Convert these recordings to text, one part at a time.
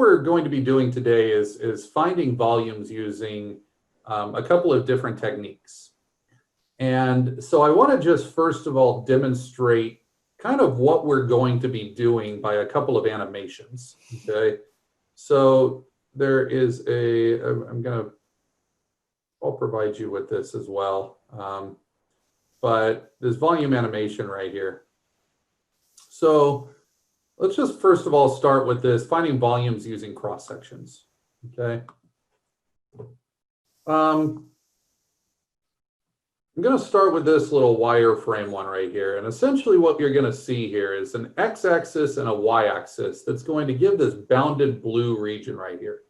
we're going to be doing today is finding volumes using a couple of different techniques. And so I want to just first of all demonstrate kind of what we're going to be doing by a couple of animations, okay? So there is I'll provide you with this as well. But this volume animation right here. So let's just first of all start with this, finding volumes using cross sections, okay? I'm going to start with this little wireframe one right here. And essentially what you're going to see here is an x-axis and a y-axis that's going to give this bounded blue region right here.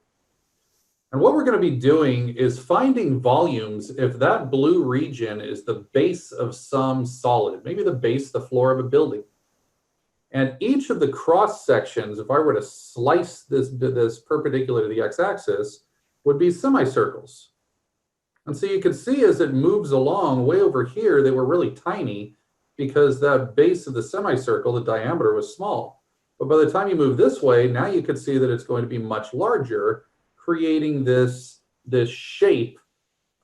And what we're going to be doing is finding volumes if that blue region is the base of some solid, maybe the base, the floor of a building. And each of the cross sections, if I were to slice this perpendicular to the x-axis, would be semicircles. And so you can see as it moves along way over here, they were really tiny because that base of the semicircle, the diameter was small. But by the time you move this way, now you can see that it's going to be much larger, creating this shape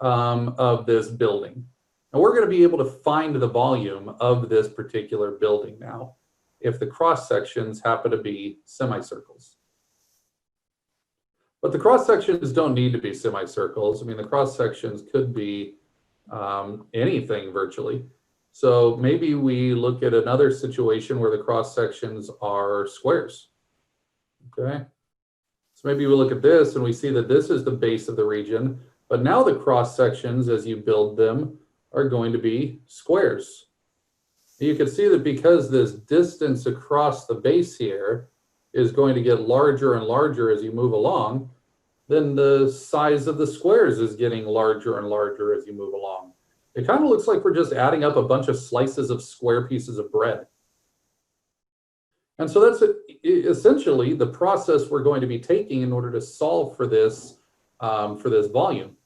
of this building. And we're going to be able to find the volume of this particular building now, if the cross sections happen to be semicircles. But the cross sections don't need to be semicircles. I mean, the cross sections could be anything virtually. So maybe we look at another situation where the cross sections are squares, okay? So maybe we look at this and we see that this is the base of the region, but now the cross sections, as you build them, are going to be squares. You can see that because this distance across the base here is going to get larger and larger as you move along, then the size of the squares is getting larger and larger as you move along. It kind of looks like we're just adding up a bunch of slices of square pieces of bread. And so that's essentially the process we're going to be taking in order to solve for this volume.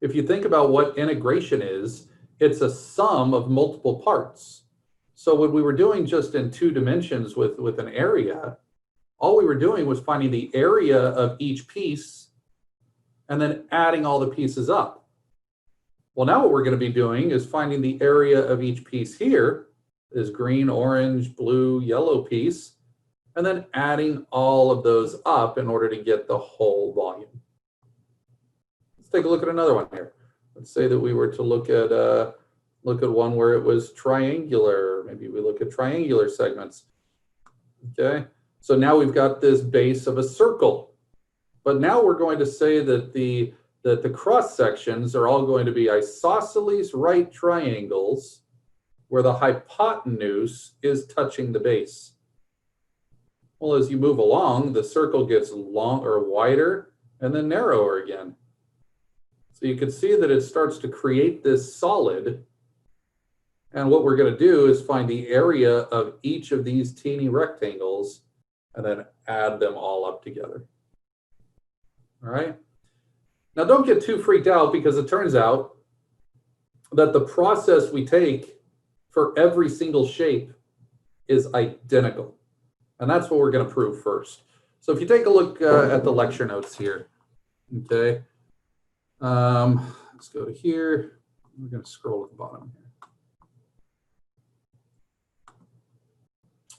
If you think about what integration is, it's a sum of multiple parts. So when we were doing just in 2 dimensions with an area, all we were doing was finding the area of each piece and then adding all the pieces up. Well, now what we're going to be doing is finding the area of each piece here, this green, orange, blue, yellow piece, and then adding all of those up in order to get the whole volume. Let's take a look at another one here. Let's say that we were to look at one where it was triangular. Maybe we look at triangular segments. Okay, so now we've got this base of a circle, but now we're going to say that the cross sections are all going to be isosceles right triangles where the hypotenuse is touching the base. Well, as you move along, the circle gets longer, wider, and then narrower again. So you can see that it starts to create this solid. And what we're going to do is find the area of each of these teeny rectangles and then add them all up together. All right. Now don't get too freaked out because it turns out that the process we take for every single shape is identical. And that's what we're going to prove first. So if you take a look at the lecture notes here, okay. Let's go to here. We're going to scroll at the bottom here.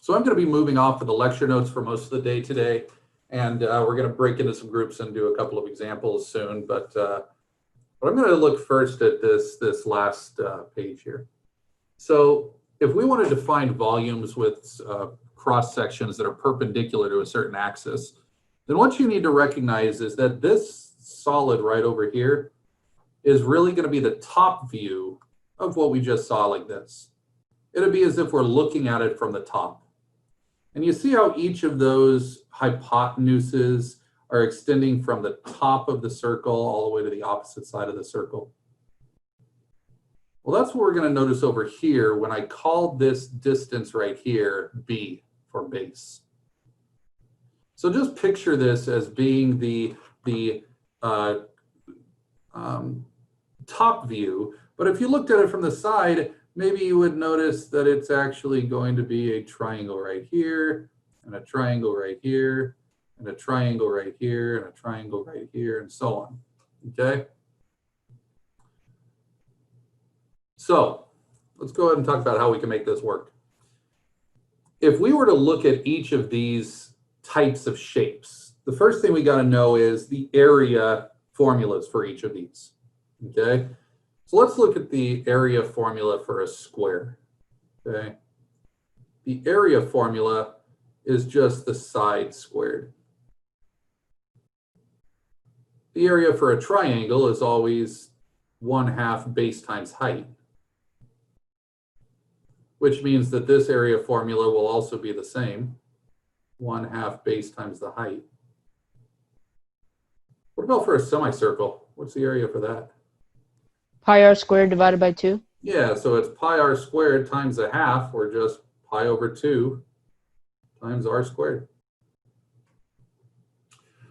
So I'm going to be moving off of the lecture notes for most of the day today, and we're going to break into some groups and do a couple of examples soon. But I'm going to look first at this last page here. So if we wanted to find volumes with cross sections that are perpendicular to a certain axis, then what you need to recognize is that this solid right over here is really going to be the top view of what we just saw like this. It'll be as if we're looking at it from the top. And you see how each of those hypotenuses are extending from the top of the circle all the way to the opposite side of the circle. Well, that's what we're going to notice over here when I call this distance right here B for base. So just picture this as being the top view, but if you looked at it from the side, maybe you would notice that it's actually going to be a triangle right here and a triangle right here and a triangle right here, and a triangle right here, and so on, okay? So let's go ahead and talk about how we can make this work. If we were to look at each of these types of shapes, the first thing we got to know is the area formulas for each of these, okay? So let's look at the area formula for a square, okay? The area formula is just the side squared. The area for a triangle is always 1/2 base times height, which means that this area formula will also be the same, 1/2 base times the height. What about for a semicircle? What's the area for that? Pi r squared divided by 2. Yeah, so it's pi r squared times 1/2, or just pi over 2 times r squared.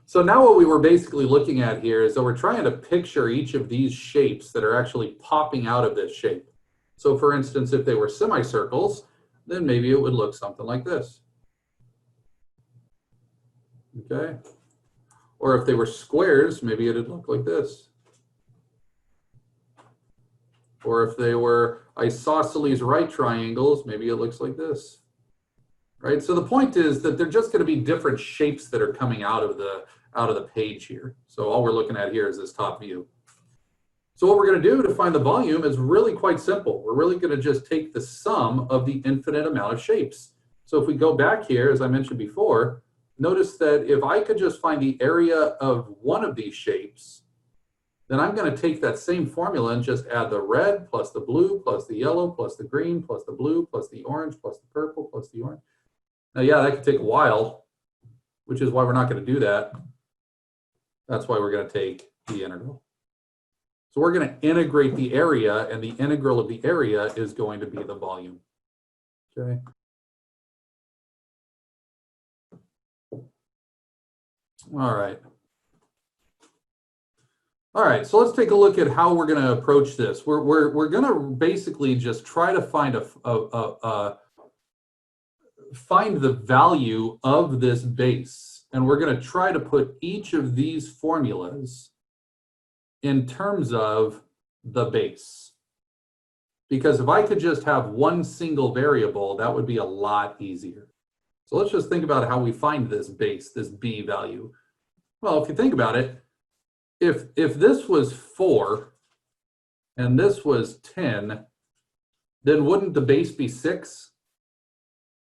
So now what we were basically looking at here is that we're trying to picture each of these shapes that are actually popping out of this shape. So for instance, if they were semicircles, then maybe it would look something like this. Okay? Or if they were squares, maybe it'd look like this. Or if they were isosceles right triangles, maybe it looks like this. Right? So the point is that they're just going to be different shapes that are coming out of the page here. So all we're looking at here is this top view. So what we're going to do to find the volume is really quite simple. We're really going to just take the sum of the infinite amount of shapes. So if we go back here, as I mentioned before, notice that if I could just find the area of one of these shapes, then I'm going to take that same formula and just add the red plus the blue plus the yellow plus the green plus the blue plus the orange plus the purple plus the orange. Now, yeah, that could take a while, which is why we're not going to do that. That's why we're going to take the integral. So we're going to integrate the area, and the integral of the area is going to be the volume. Okay. All right. All right, so let's take a look at how we're going to approach this. We're going to basically just try to find find the value of this base, and we're going to try to put each of these formulas in terms of the base. Because if I could just have one single variable, that would be a lot easier. So let's just think about how we find this base, this b value. Well, if you think about it, if this was 4 and this was 10, then wouldn't the base be 6?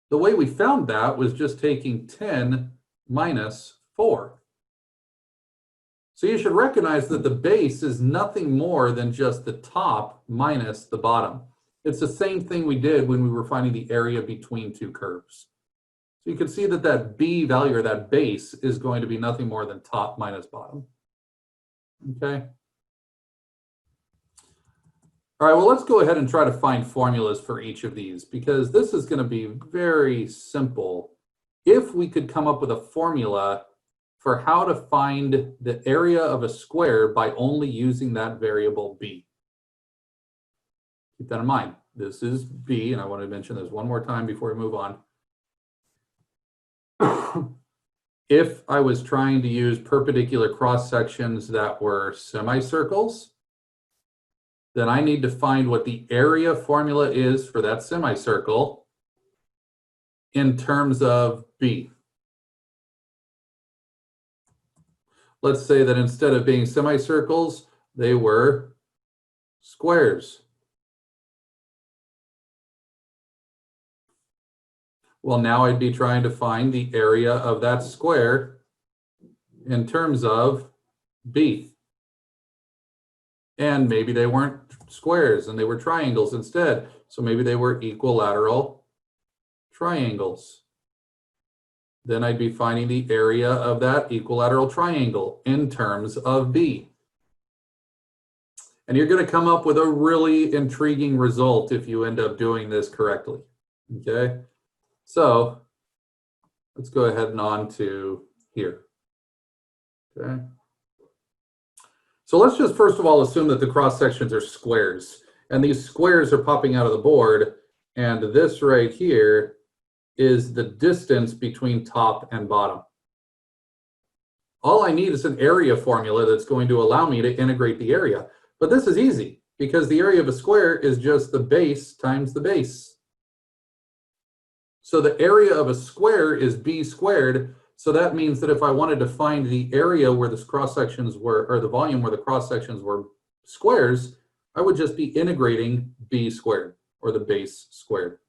The way we found that was just taking 10 minus 4. So you should recognize that the base is nothing more than just the top minus the bottom. It's the same thing we did when we were finding the area between two curves. So you can see that that b value, or that base, is going to be nothing more than top minus bottom. Okay. All right, well, let's go ahead and try to find formulas for each of these, because this is going to be very simple if we could come up with a formula for how to find the area of a square by only using that variable b. Keep that in mind. This is b, and I want to mention this one more time before we move on. If I was trying to use perpendicular cross sections that were semicircles, then I need to find what the area formula is for that semicircle in terms of b. Let's say that instead of being semicircles, they were squares. Well, now I'd be trying to find the area of that square in terms of b. And maybe they weren't squares and they were triangles instead. So maybe they were equilateral triangles. Then I'd be finding the area of that equilateral triangle in terms of b. And you're going to come up with a really intriguing result if you end up doing this correctly. Okay? So let's go ahead and on to here. Okay? So let's just first of all assume that the cross sections are squares, and these squares are popping out of the board, and this right here is the distance between top and bottom. All I need is an area formula that's going to allow me to integrate the area. But this is easy because the area of a square is just the base times the base. So the area of a square is b squared. So that means that if I wanted to find the area where the cross sections were, or the volume where the cross sections were squares, I would just be integrating b squared, or the base squared.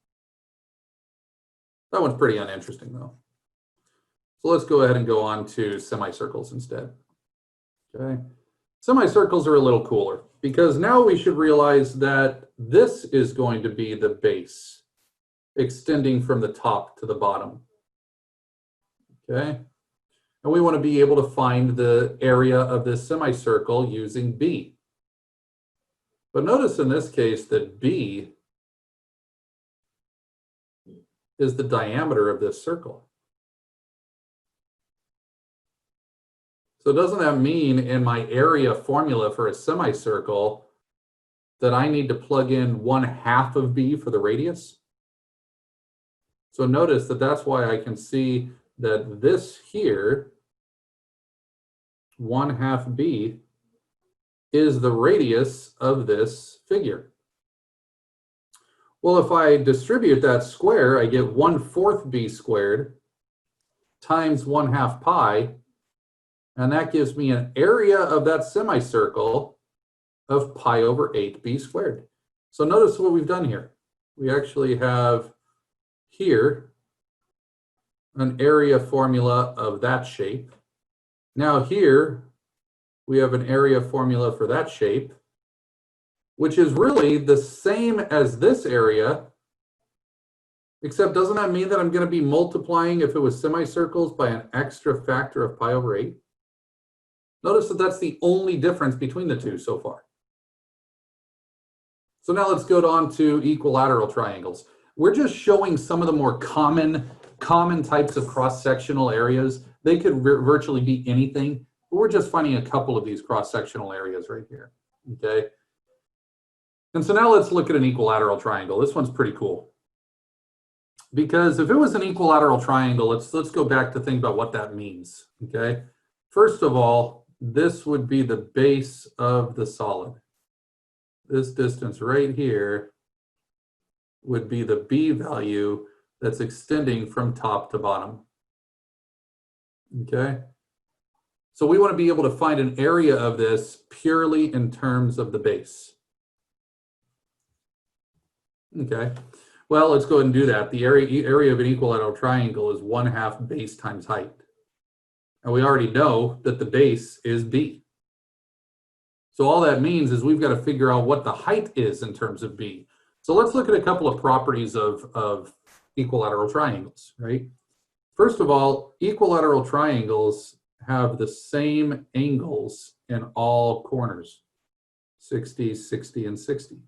That one's pretty uninteresting though. So let's go ahead and go on to semicircles instead. Okay. Semicircles are a little cooler because now we should realize that this is going to be the base extending from the top to the bottom. Okay. And we want to be able to find the area of this semicircle using B. But notice in this case that B is the diameter of this circle. So doesn't that mean in my area formula for a semicircle that I need to plug in 1/2 of B for the radius? So notice that that's why I can see that this here, 1/2 B, is the radius of this figure. Well, if I distribute that square, I get 1/4 B squared times 1/2 pi, and that gives me an area of that semicircle of pi over 8 B squared. So notice what we've done here. We actually have here an area formula of that shape. Now here we have an area formula for that shape, which is really the same as this area, except doesn't that mean that I'm going to be multiplying, if it was semicircles, by an extra factor of pi over 8? Notice that that's the only difference between the two so far. So now let's go on to equilateral triangles. We're just showing some of the more common types of cross-sectional areas. They could virtually be anything, but we're just finding a couple of these cross-sectional areas right here, okay? And so now let's look at an equilateral triangle. This one's pretty cool. Because if it was an equilateral triangle, let's go back to think about what that means, okay? First of all, this would be the base of the solid. This distance right here would be the B value that's extending from top to bottom. Okay? So we want to be able to find an area of this purely in terms of the base. Okay. Well, let's go ahead and do that. The area of an equilateral triangle is 1/2 base times height. And we already know that the base is B. So all that means is we've got to figure out what the height is in terms of B. So let's look at a couple of properties of equilateral triangles, right? First of all, equilateral triangles have the same angles in all corners, 60, 60, and 60.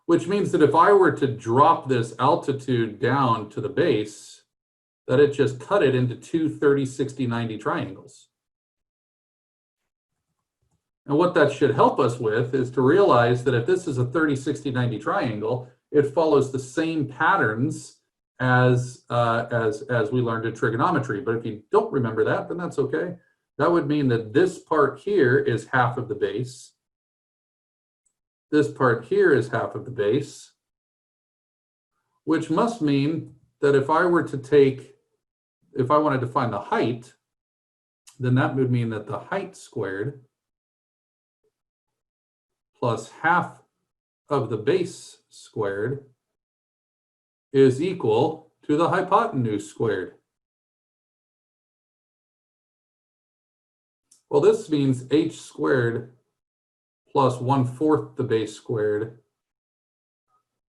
Which means that if I were to drop this altitude down to the base, that it just cut it into two 30, 60, 90 triangles. And what that should help us with is to realize that if this is a 30, 60, 90 triangle, it follows the same patterns as we learned in trigonometry. But if you don't remember that, then that's okay. That would mean that this part here is 1/2 of the base. This part here is 1/2 of the base, which must mean that if I wanted to find the height, then that would mean that the height squared plus 1/2 of the base squared is equal to the hypotenuse squared. Well, this means h squared plus 1/4 the base squared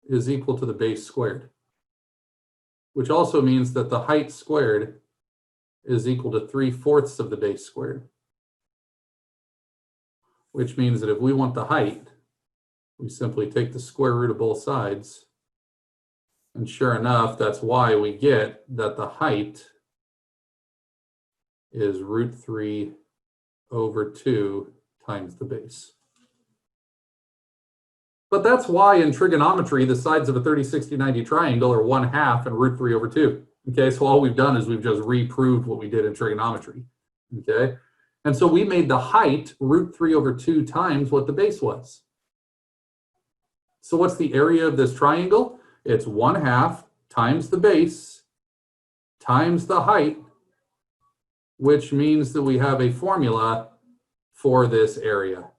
is equal to the base squared, which also means that the height squared is equal to 3/4 of the base squared, which means that if we want the height, we simply take the square root of both sides, and sure enough, that's why we get that the height is √3/2 times the base. But that's why in trigonometry, the sides of a 30, 60, 90 triangle are 1/2 and √3/2. Okay, so all we've done is we've just reproved what we did in trigonometry. Okay, and so we made the height √3/2 times what the base was. So what's the area of this triangle? It's 1/2 times the base times the height, which means that we have a formula for this area,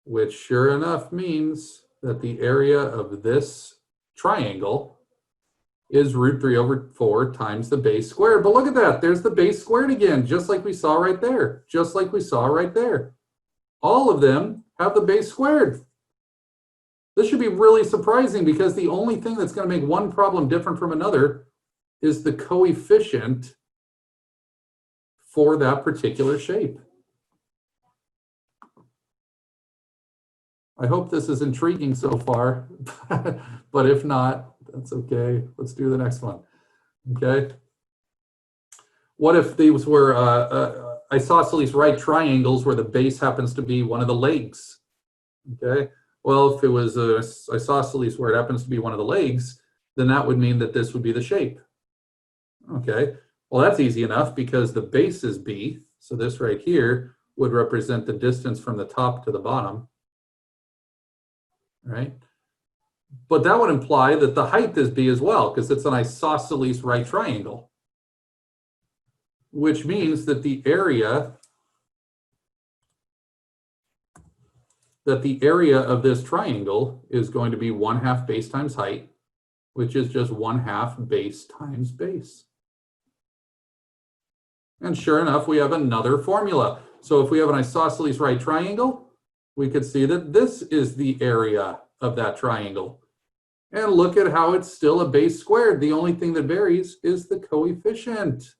which sure enough means that the area of this triangle is √3/4 times the base squared. But look at that, there's the base squared again, just like we saw right there, just like we saw right there. All of them have the base squared. This should be really surprising because the only thing that's going to make one problem different from another is the coefficient for that particular shape. I hope this is intriguing so far, but if not, that's okay. Let's do the next one. Okay. What if these were isosceles right triangles where the base happens to be one of the legs? Okay. Well, if it was isosceles where it happens to be one of the legs, then that would mean that this would be the shape. Okay. Well, that's easy enough because the base is b. So this right here would represent the distance from the top to the bottom. Right? But that would imply that the height is b as well because it's an isosceles right triangle, which means that the area of this triangle is going to be 1/2 base times height, which is just 1/2 base times base. And sure enough, we have another formula. So if we have an isosceles right triangle, we could see that this is the area of that triangle. And look at how it's still a base squared. The only thing that varies is the coefficient.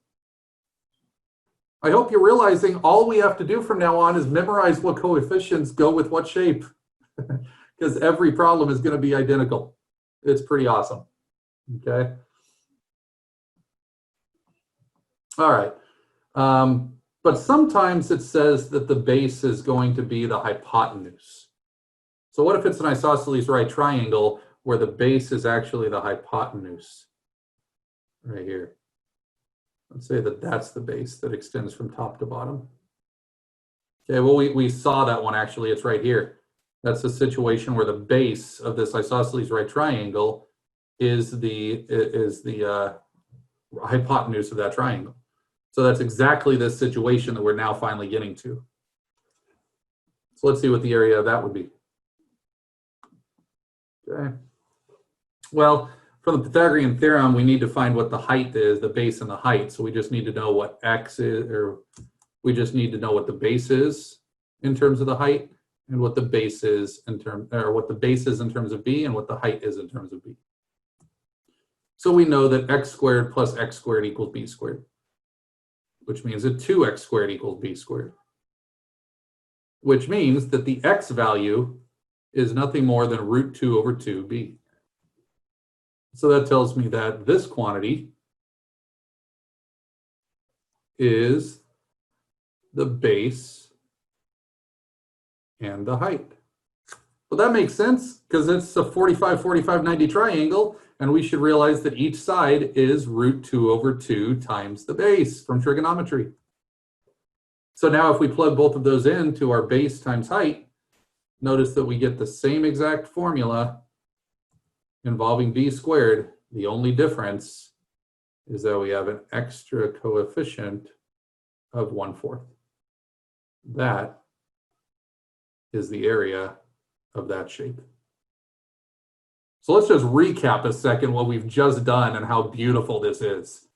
I hope you're realizing all we have to do from now on is memorize what coefficients go with what shape, because every problem is going to be identical. It's pretty awesome. Okay. All right. But sometimes it says that the base is going to be the hypotenuse. So what if it's an isosceles right triangle where the base is actually the hypotenuse? Right here. Let's say that that's the base that extends from top to bottom. Okay, well, we saw that one actually. It's right here. That's a situation where the base of this isosceles right triangle is the hypotenuse of that triangle. So that's exactly this situation that we're now finally getting to. So let's see what the area of that would be. Okay. Well, from the Pythagorean Theorem, we need to find what the height is, the base and the height. So we just need to know what x is, or we just need to know what the base is in terms of the height, and what the base is in terms, or what the base is in terms of b, and what the height is in terms of b. So we know that x squared plus x squared equals b squared, which means that 2x squared equals b squared, which means that the x value is nothing more than √2/2b. So that tells me that this quantity is the base and the height. Well, that makes sense because it's a 45, 45, 90 triangle, and we should realize that each side is √2/2 times the base from trigonometry. So now if we plug both of those into our base times height, notice that we get the same exact formula involving b squared. The only difference is that we have an extra coefficient of 1/4. That is the area of that shape. So let's just recap a second what we've just done and how beautiful this is.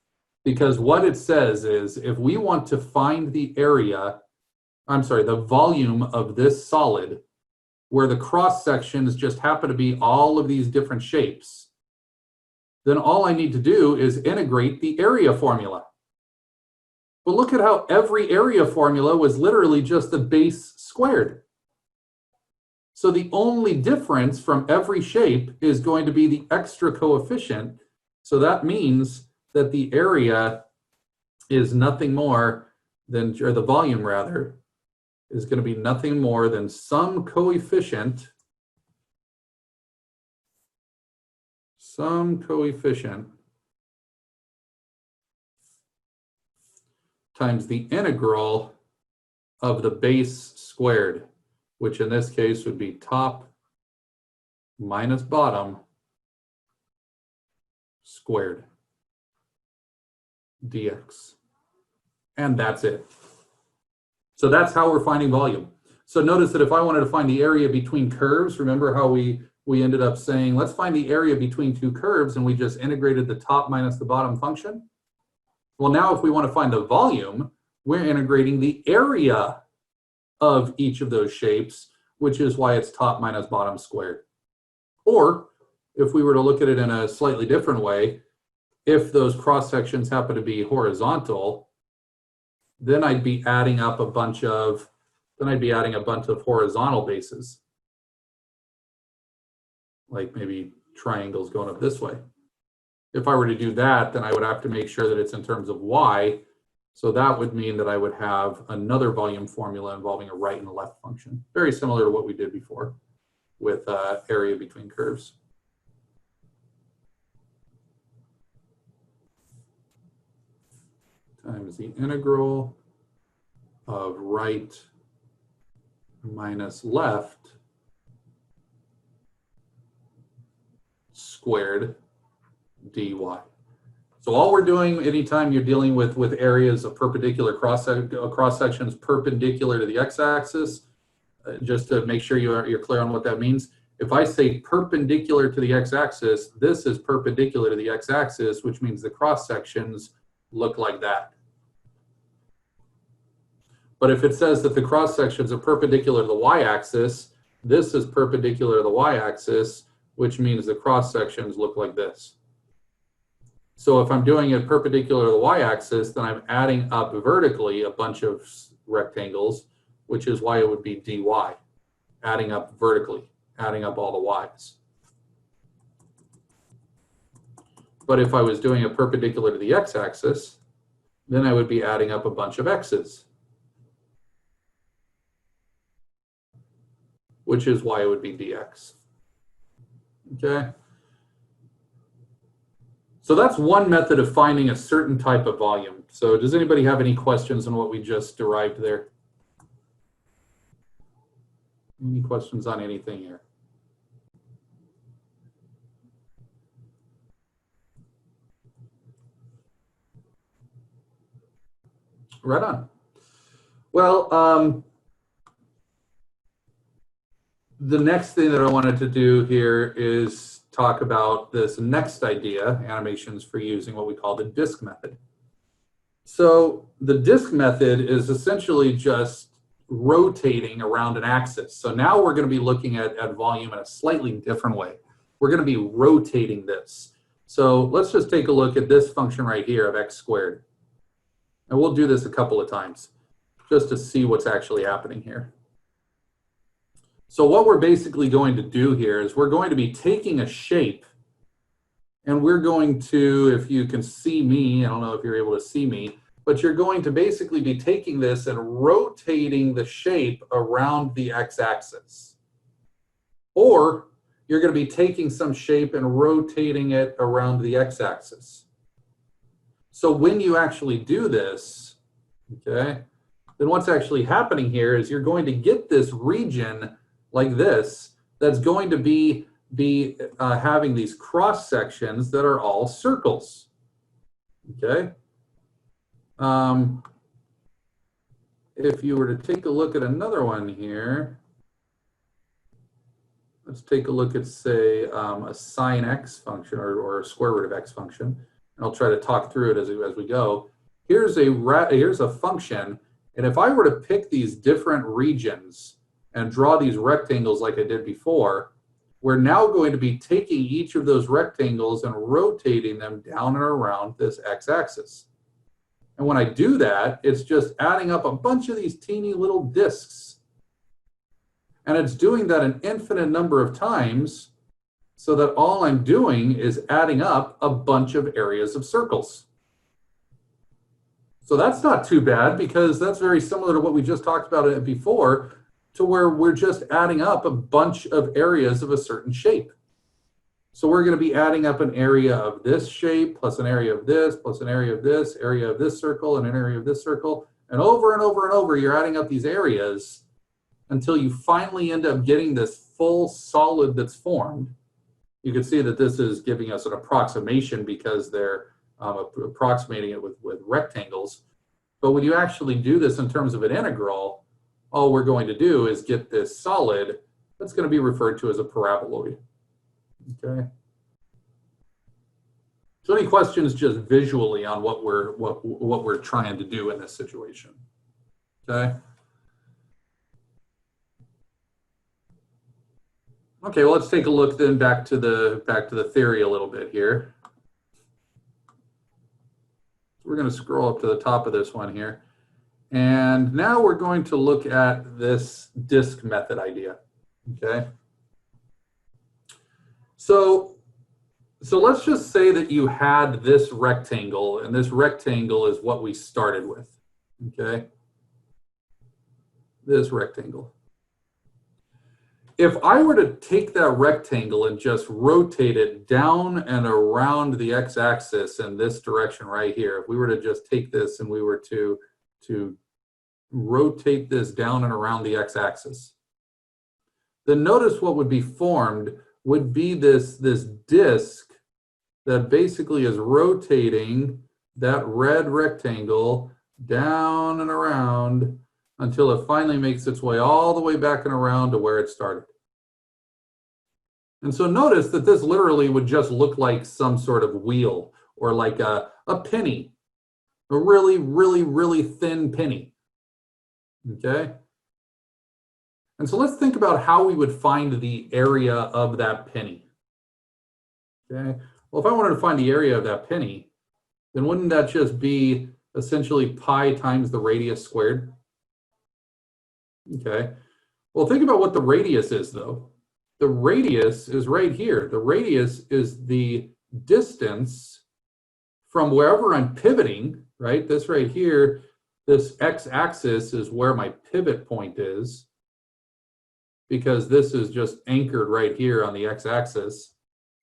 Because what it says is if we want to find the area, the volume of this solid, where the cross sections just happen to be all of these different shapes, then all I need to do is integrate the area formula. But look at how every area formula was literally just the base squared. So the only difference from every shape is going to be the extra coefficient. So that means that the area is nothing more than, or the volume rather, is going to be nothing more than some coefficient times the integral of the base squared, which in this case would be top minus bottom squared dx. And that's it. So that's how we're finding volume. So notice that if I wanted to find the area between curves, remember how we ended up saying, let's find the area between two curves, and we just integrated the top minus the bottom function? Well, now if we want to find the volume, we're integrating the area of each of those shapes, which is why it's top minus bottom squared. Or if we were to look at it in a slightly different way, if those cross sections happen to be horizontal, then I'd be adding up a bunch of horizontal bases, like maybe triangles going up this way. If I were to do that, then I would have to make sure that it's in terms of y. So that would mean that I would have another volume formula involving a right and a left function. Very similar to what we did before with area between curves. Times the integral of right minus left squared dy. So all we're doing anytime you're dealing with areas of perpendicular cross sections perpendicular to the x-axis, just to make sure you're clear on what that means. If I say perpendicular to the x-axis, this is perpendicular to the x-axis, which means the cross sections look like that. But if it says that the cross sections are perpendicular to the y-axis, this is perpendicular to the y-axis, which means the cross sections look like this. So if I'm doing it perpendicular to the y-axis, then I'm adding up vertically a bunch of rectangles, which is why it would be dy, adding up vertically, adding up all the y's. But if I was doing it perpendicular to the x-axis, then I would be adding up a bunch of x's, which is why it would be dx. Okay? So that's one method of finding a certain type of volume. So does anybody have any questions on what we just derived there? Any questions on anything here? Right on. Well, the next thing that I wanted to do here is talk about this next idea, animations for using what we call the disk method. So the disk method is essentially just rotating around an axis. So now we're going to be looking at volume in a slightly different way. We're going to be rotating this. So let's just take a look at this function right here of x squared. And we'll do this a couple of times just to see what's actually happening here. So what we're basically going to do here is we're going to be taking a shape, and we're going to, if you can see me, I don't know if you're able to see me, but you're going to basically be taking this and rotating the shape around the x-axis. Or you're going to be taking some shape and rotating it around the x-axis. So when you actually do this, okay, then what's actually happening here is you're going to get this region like this that's going to be having these cross sections that are all circles. Okay. If you were to take a look at another one here, let's take a look at, say, a sine x function or a square root of x function. And I'll try to talk through it as we go. Here's a function, and if I were to pick these different regions and draw these rectangles like I did before, we're now going to be taking each of those rectangles and rotating them down and around this x-axis. And when I do that, it's just adding up a bunch of these teeny little disks. And it's doing that an infinite number of times, so that all I'm doing is adding up a bunch of areas of circles. So that's not too bad, because that's very similar to what we just talked about it before, to where we're just adding up a bunch of areas of a certain shape. So we're going to be adding up an area of this shape, plus an area of this, plus an area of this, area of this circle, and an area of this circle. And over and over and over, you're adding up these areas until you finally end up getting this full solid that's formed. You can see that this is giving us an approximation because they're approximating it with rectangles. But when you actually do this in terms of an integral, all we're going to do is get this solid that's going to be referred to as a paraboloid. Okay. So any questions just visually on what we're trying to do in this situation? Okay. Okay, well, let's take a look then back to the theory a little bit here. We're going to scroll up to the top of this one here. And now we're going to look at this disk method idea. Okay. So let's just say that you had this rectangle, and this rectangle is what we started with. Okay. This rectangle. If I were to take that rectangle and just rotate it down and around the x-axis in this direction right here, if we were to just take this and we were to rotate this down and around the x-axis, then notice what would be formed would be this disk that basically is rotating that red rectangle down and around until it finally makes its way all the way back and around to where it started. And so notice that this literally would just look like some sort of wheel or like a penny, a really, really, really thin penny. Okay? And so let's think about how we would find the area of that penny. Okay? Well, if I wanted to find the area of that penny, then wouldn't that just be essentially pi times the radius squared? Okay. Well, think about what the radius is, though. The radius is right here. The radius is the distance from wherever I'm pivoting, right? This right here, this x-axis is where my pivot point is, because this is just anchored right here on the x-axis,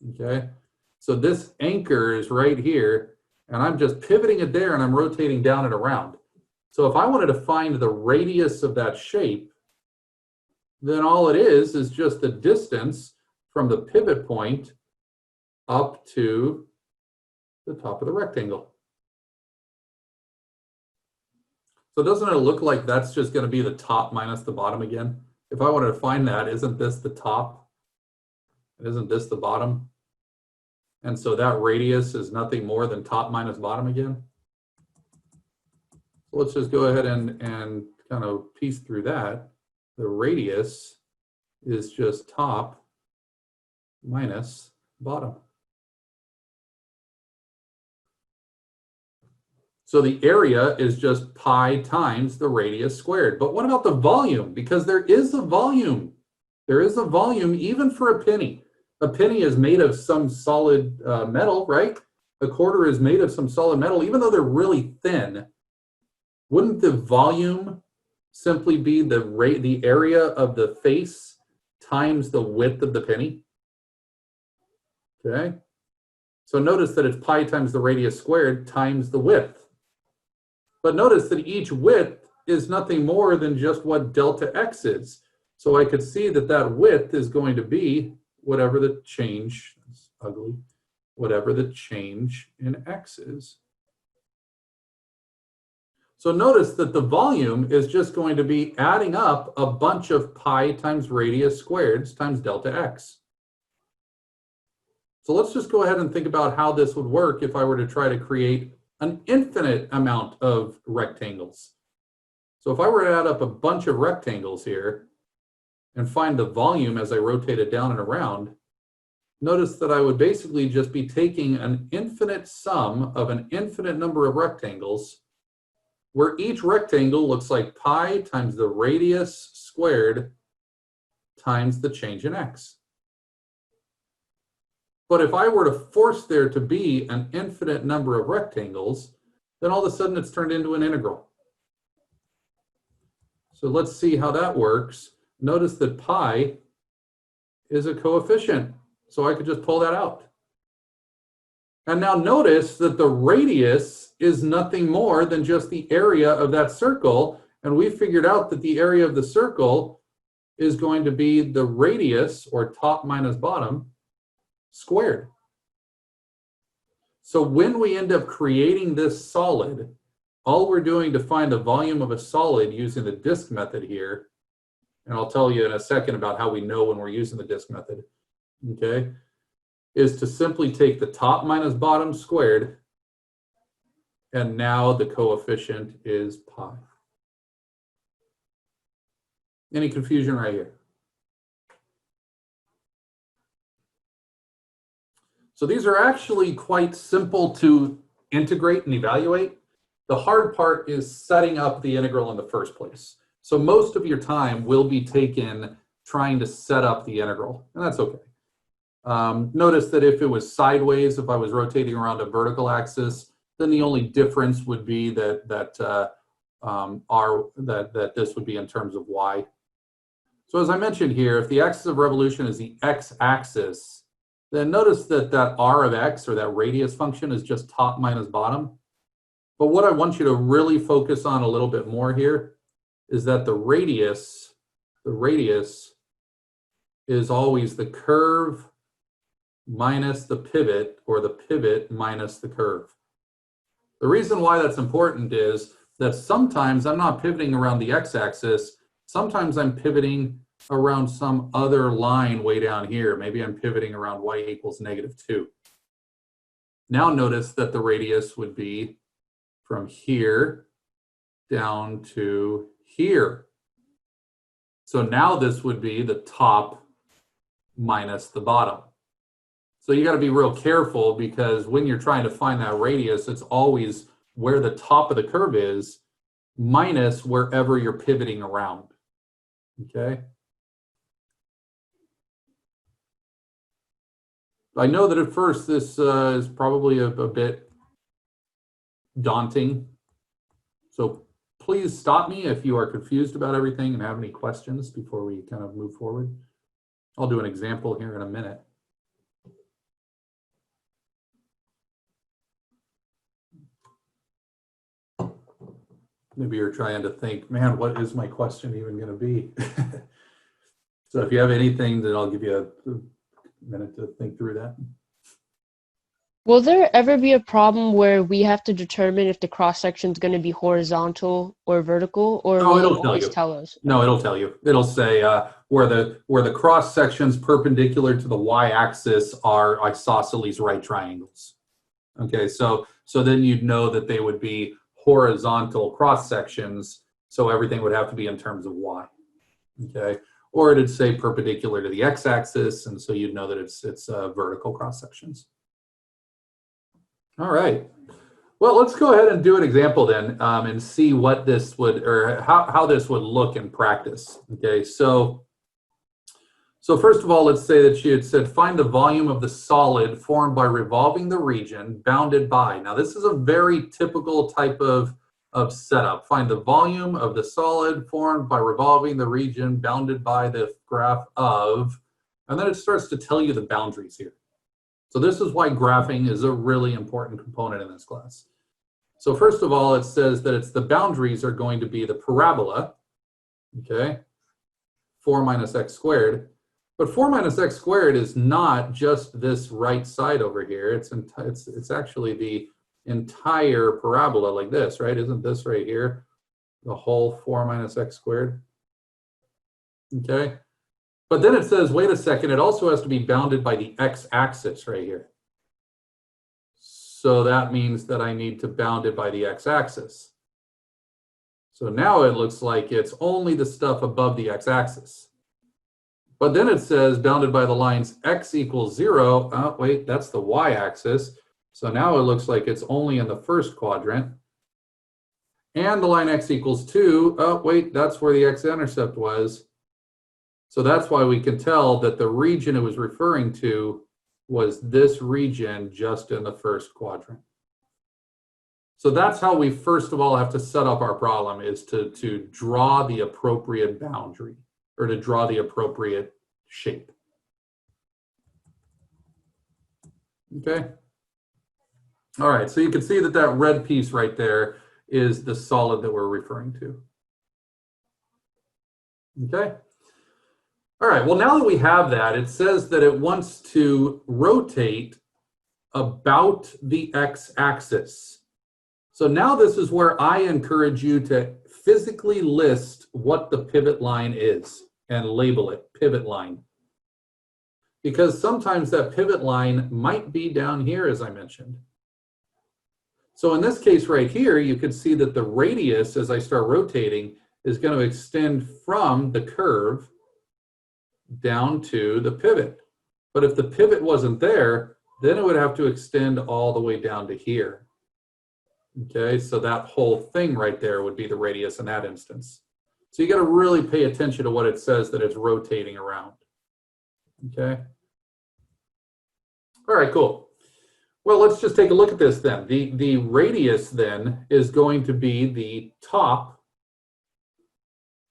okay? So this anchor is right here, and I'm just pivoting it there, and I'm rotating down and around. So if I wanted to find the radius of that shape, then all it is just the distance from the pivot point up to the top of the rectangle. So doesn't it look like that's just going to be the top minus the bottom again? If I wanted to find that, isn't this the top? Isn't this the bottom? And so that radius is nothing more than top minus bottom again. So let's just go ahead and kind of piece through that. The radius is just top minus bottom. So the area is just pi times the radius squared. But what about the volume? Because there is a volume. There is a volume even for a penny. A penny is made of some solid metal, right? A quarter is made of some solid metal. Even though they're really thin, wouldn't the volume simply be the area of the face times the width of the penny? Okay. So notice that it's pi times the radius squared times the width. But notice that each width is nothing more than just what delta x is. So I could see that that width is going to be whatever the change, it's ugly, whatever the change in x is. So notice that the volume is just going to be adding up a bunch of pi times radius squareds times delta x. So let's just go ahead and think about how this would work if I were to try to create an infinite amount of rectangles. So if I were to add up a bunch of rectangles here and find the volume as I rotate it down and around, notice that I would basically just be taking an infinite sum of an infinite number of rectangles, where each rectangle looks like pi times the radius squared times the change in x. But if I were to force there to be an infinite number of rectangles, then all of a sudden it's turned into an integral. So let's see how that works. Notice that pi is a coefficient. So I could just pull that out. And now notice that the radius is nothing more than just the area of that circle. And we figured out that the area of the circle is going to be the radius, or top minus bottom, squared. So when we end up creating this solid, all we're doing to find the volume of a solid using the disk method here, and I'll tell you in a second about how we know when we're using the disk method, okay, is to simply take the top minus bottom squared, and now the coefficient is pi. Any confusion right here? So these are actually quite simple to integrate and evaluate. The hard part is setting up the integral in the first place. So most of your time will be taken trying to set up the integral, and that's okay. Notice that if it was sideways, if I was rotating around a vertical axis, then the only difference would be that this would be in terms of y. So as I mentioned here, if the axis of revolution is the x-axis, then notice that that r of x, or that radius function, is just top minus bottom. But what I want you to really focus on a little bit more here is that the radius is always the curve minus the pivot, or the pivot minus the curve. The reason why that's important is that sometimes I'm not pivoting around the x-axis, sometimes I'm pivoting around some other line way down here. Maybe I'm pivoting around y equals -2. Now notice that the radius would be from here down to here. So now this would be the top minus the bottom. So you got to be real careful, because when you're trying to find that radius, it's always where the top of the curve is minus wherever you're pivoting around. Okay. I know that at first this is probably a bit daunting. So please stop me if you are confused about everything and have any questions before we kind of move forward. I'll do an example here in a minute. Maybe you're trying to think, man, what is my question even going to be? So if you have anything, then I'll give you a minute to think through that. Will there ever be a problem where we have to determine if the cross section is going to be horizontal or vertical, or No, will it'll it tell always you. tell us? No, it'll tell you. It'll say where the cross sections perpendicular to the y-axis are isosceles right triangles. Okay, so then you'd know that they would be horizontal cross sections, so everything would have to be in terms of y. Okay, or it'd say perpendicular to the x-axis, and so you'd know that it's vertical cross sections. All right. Well, let's go ahead and do an example then, and see what this would, or how this would look in practice. Okay, so first of all, let's say that she had said, find the volume of the solid formed by revolving the region bounded by. Now, this is a very typical type of setup. Find the volume of the solid formed by revolving the region bounded by the graph of, and then it starts to tell you the boundaries here. So this is why graphing is a really important component in this class. So first of all, it says that the boundaries are going to be the parabola, okay, 4 minus x squared. But 4 minus x squared is not just this right side over here. It's actually the entire parabola like this, right? Isn't this right here the whole 4 minus x squared? Okay. But then it says, wait a second, it also has to be bounded by the x-axis right here. So that means that I need to bound it by the x-axis. So now it looks like it's only the stuff above the x-axis. But then it says bounded by the lines x equals 0. Oh, wait, that's the y-axis. So now it looks like it's only in the first quadrant. And the line x equals 2. Oh, wait, that's where the x-intercept was. So that's why we can tell that the region it was referring to was this region just in the first quadrant. So that's how we first of all have to set up our problem, is to draw the appropriate boundary, or to draw the appropriate shape. Okay. All right, so you can see that that red piece right there is the solid that we're referring to. Okay. All right, well, now that we have that, it says that it wants to rotate about the x-axis. So now this is where I encourage you to physically list what the pivot line is and label it pivot line. Because sometimes that pivot line might be down here, as I mentioned. So in this case right here, you can see that the radius, as I start rotating, is going to extend from the curve down to the pivot. But if the pivot wasn't there, then it would have to extend all the way down to here. Okay, so that whole thing right there would be the radius in that instance. So you got to really pay attention to what it says that it's rotating around. Okay. All right, cool. Well, let's just take a look at this then. The radius then is going to be the top.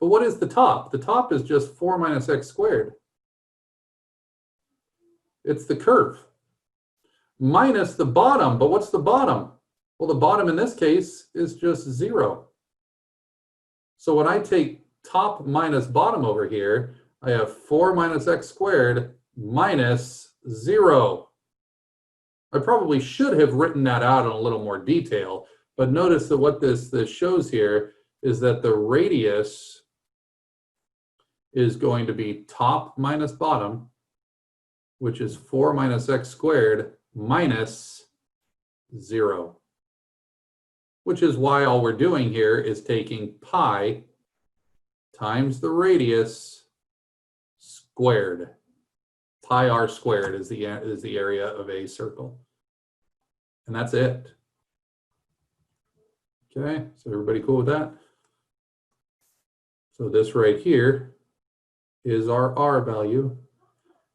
But what is the top? The top is just 4 minus x squared. It's the curve. Minus the bottom. But what's the bottom? Well, the bottom in this case is just 0. So when I take top minus bottom over here, I have 4 minus x squared minus 0. I probably should have written that out in a little more detail, but notice that what this shows here is that the radius is going to be top minus bottom, which is 4 minus x squared minus 0. Which is why all we're doing here is taking pi times the radius squared. Pi r squared is the area of a circle. And that's it. Okay, so everybody cool with that? So this right here is our r value.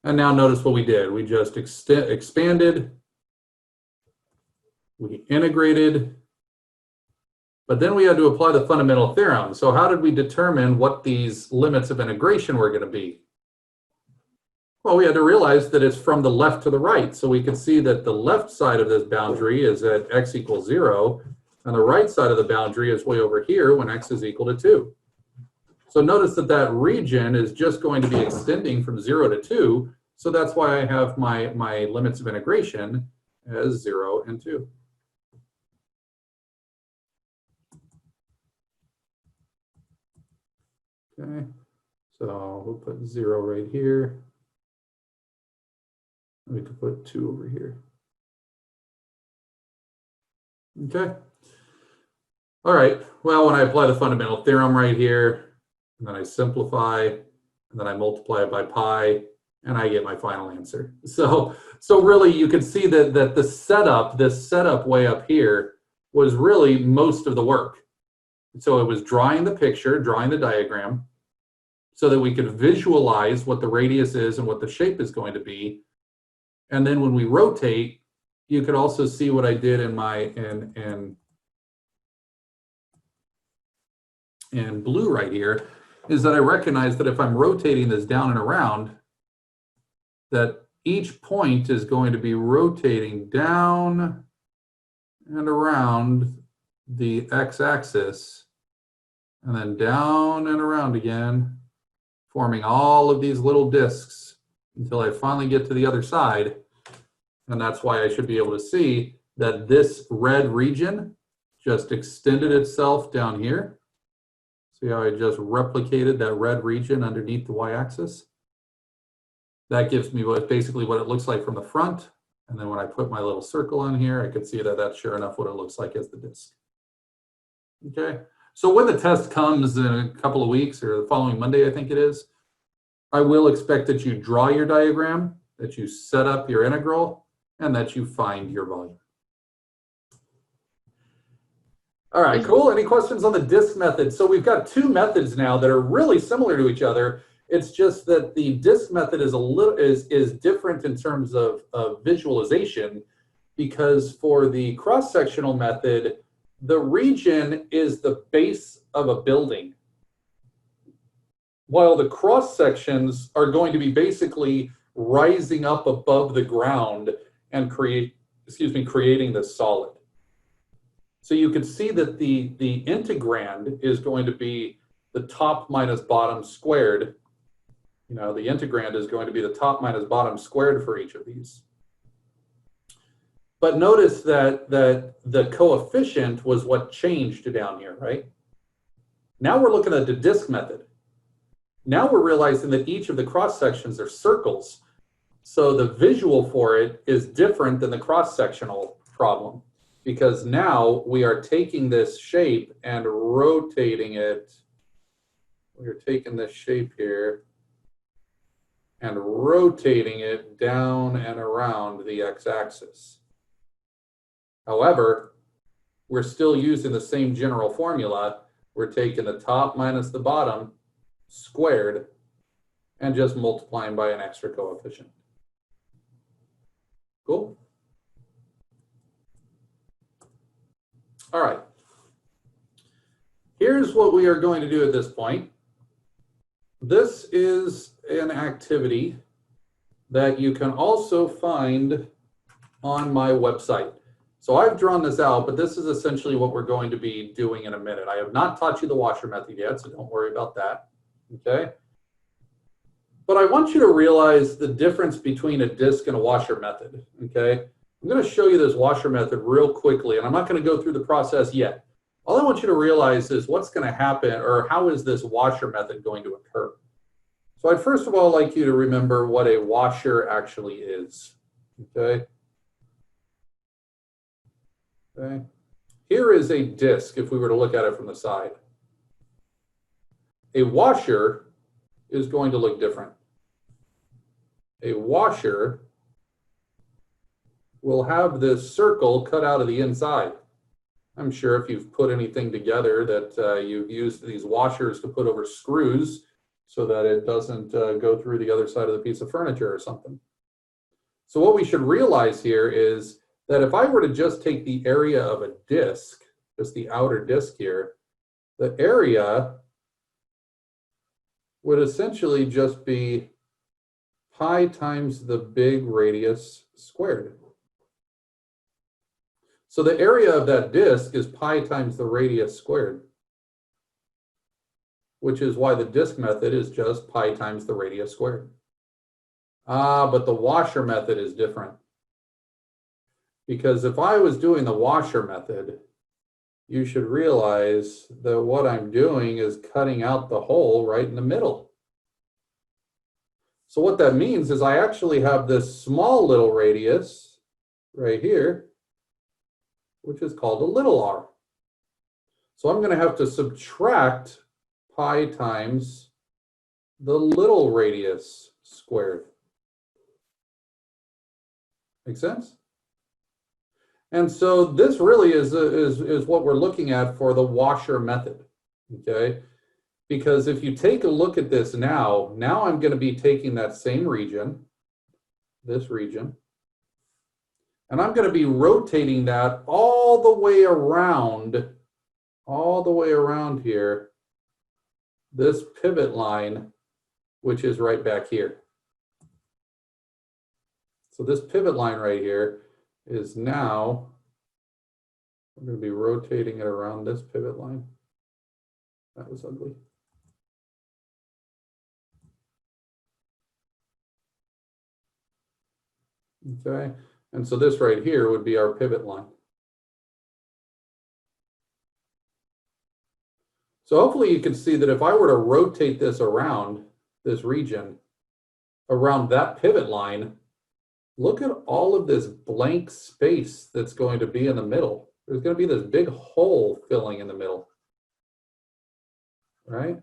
And now notice what we did. We just expanded, we integrated, but then we had to apply the fundamental theorem. So how did we determine what these limits of integration were going to be? Well, we had to realize that it's from the left to the right. So we can see that the left side of this boundary is at x equals 0, and the right side of the boundary is way over here when x is equal to 2. So notice that that region is just going to be extending from 0 to 2. So that's why I have my limits of integration as 0 and 2. Okay, so we'll put 0 right here. We could put 2 over here. Okay. All right. Well, when I apply the fundamental theorem right here, and then I simplify, and then I multiply it by pi, and I get my final answer. So really, you can see that this setup way up here was really most of the work. So it was drawing the picture, drawing the diagram, so that we could visualize what the radius is and what the shape is going to be. And then when we rotate, you could also see what I did in in blue right here, is that I recognize that if I'm rotating this down and around, that each point is going to be rotating down and around the x-axis, and then down and around again, forming all of these little discs until I finally get to the other side. And that's why I should be able to see that this red region just extended itself down here. See how I just replicated that red region underneath the y-axis? That gives me basically what it looks like from the front. And then when I put my little circle on here, I can see that that's sure enough what it looks like as the disk. Okay, so when the test comes in a couple of weeks, or the following Monday, I think it is, I will expect that you draw your diagram, that you set up your integral, and that you find your volume. All right, cool. Any questions on the disk method? So we've got two methods now that are really similar to each other. It's just that the disk method is different in terms of visualization, because for the cross-sectional method, the region is the base of a building, while the cross sections are going to be basically rising up above the ground and creating this solid. So you can see that the integrand is going to be the top minus bottom squared. You know, the integrand is going to be the top minus bottom squared for each of these. But notice that the coefficient was what changed down here, right? Now we're looking at the disk method. Now we're realizing that each of the cross sections are circles. So the visual for it is different than the cross-sectional problem, because now we are taking this shape and rotating it. We're taking this shape here and rotating it down and around the x-axis. However, we're still using the same general formula. We're taking the top minus the bottom squared and just multiplying by an extra coefficient. Cool? All right. Here's what we are going to do at this point. This is an activity that you can also find on my website. So I've drawn this out, but this is essentially what we're going to be doing in a minute. I have not taught you the washer method yet, so don't worry about that, okay? But I want you to realize the difference between a disk and a washer method, okay? I'm going to show you this washer method real quickly, and I'm not going to go through the process yet. All I want you to realize is what's going to happen, or how is this washer method going to occur. So I'd first of all like you to remember what a washer actually is, okay? Okay. Here is a disk if we were to look at it from the side. A washer is going to look different. A washer will have this circle cut out of the inside. I'm sure if you've put anything together that you've used these washers to put over screws so that it doesn't go through the other side of the piece of furniture or something. So what we should realize here is that if I were to just take the area of a disk, just the outer disk here, the area would essentially just be pi times the big radius squared. So the area of that disk is pi times the radius squared, which is why the disk method is just pi times the radius squared. But the washer method is different. Because if I was doing the washer method, you should realize that what I'm doing is cutting out the hole right in the middle. So what that means is I actually have this small little radius right here, which is called a little r. So I'm going to have to subtract pi times the little radius squared. Make sense? And so this really is what we're looking at for the washer method, okay? Because if you take a look at this now I'm going to be taking that same region, this region, and I'm going to be rotating that all the way around here, this pivot line, which is right back here. So this pivot line right here is now, we're going to be rotating it around this pivot line. That was ugly. Okay, and so this right here would be our pivot line. So hopefully you can see that if I were to rotate this around this region, around that pivot line, look at all of this blank space that's going to be in the middle. There's going to be this big hole filling in the middle, right?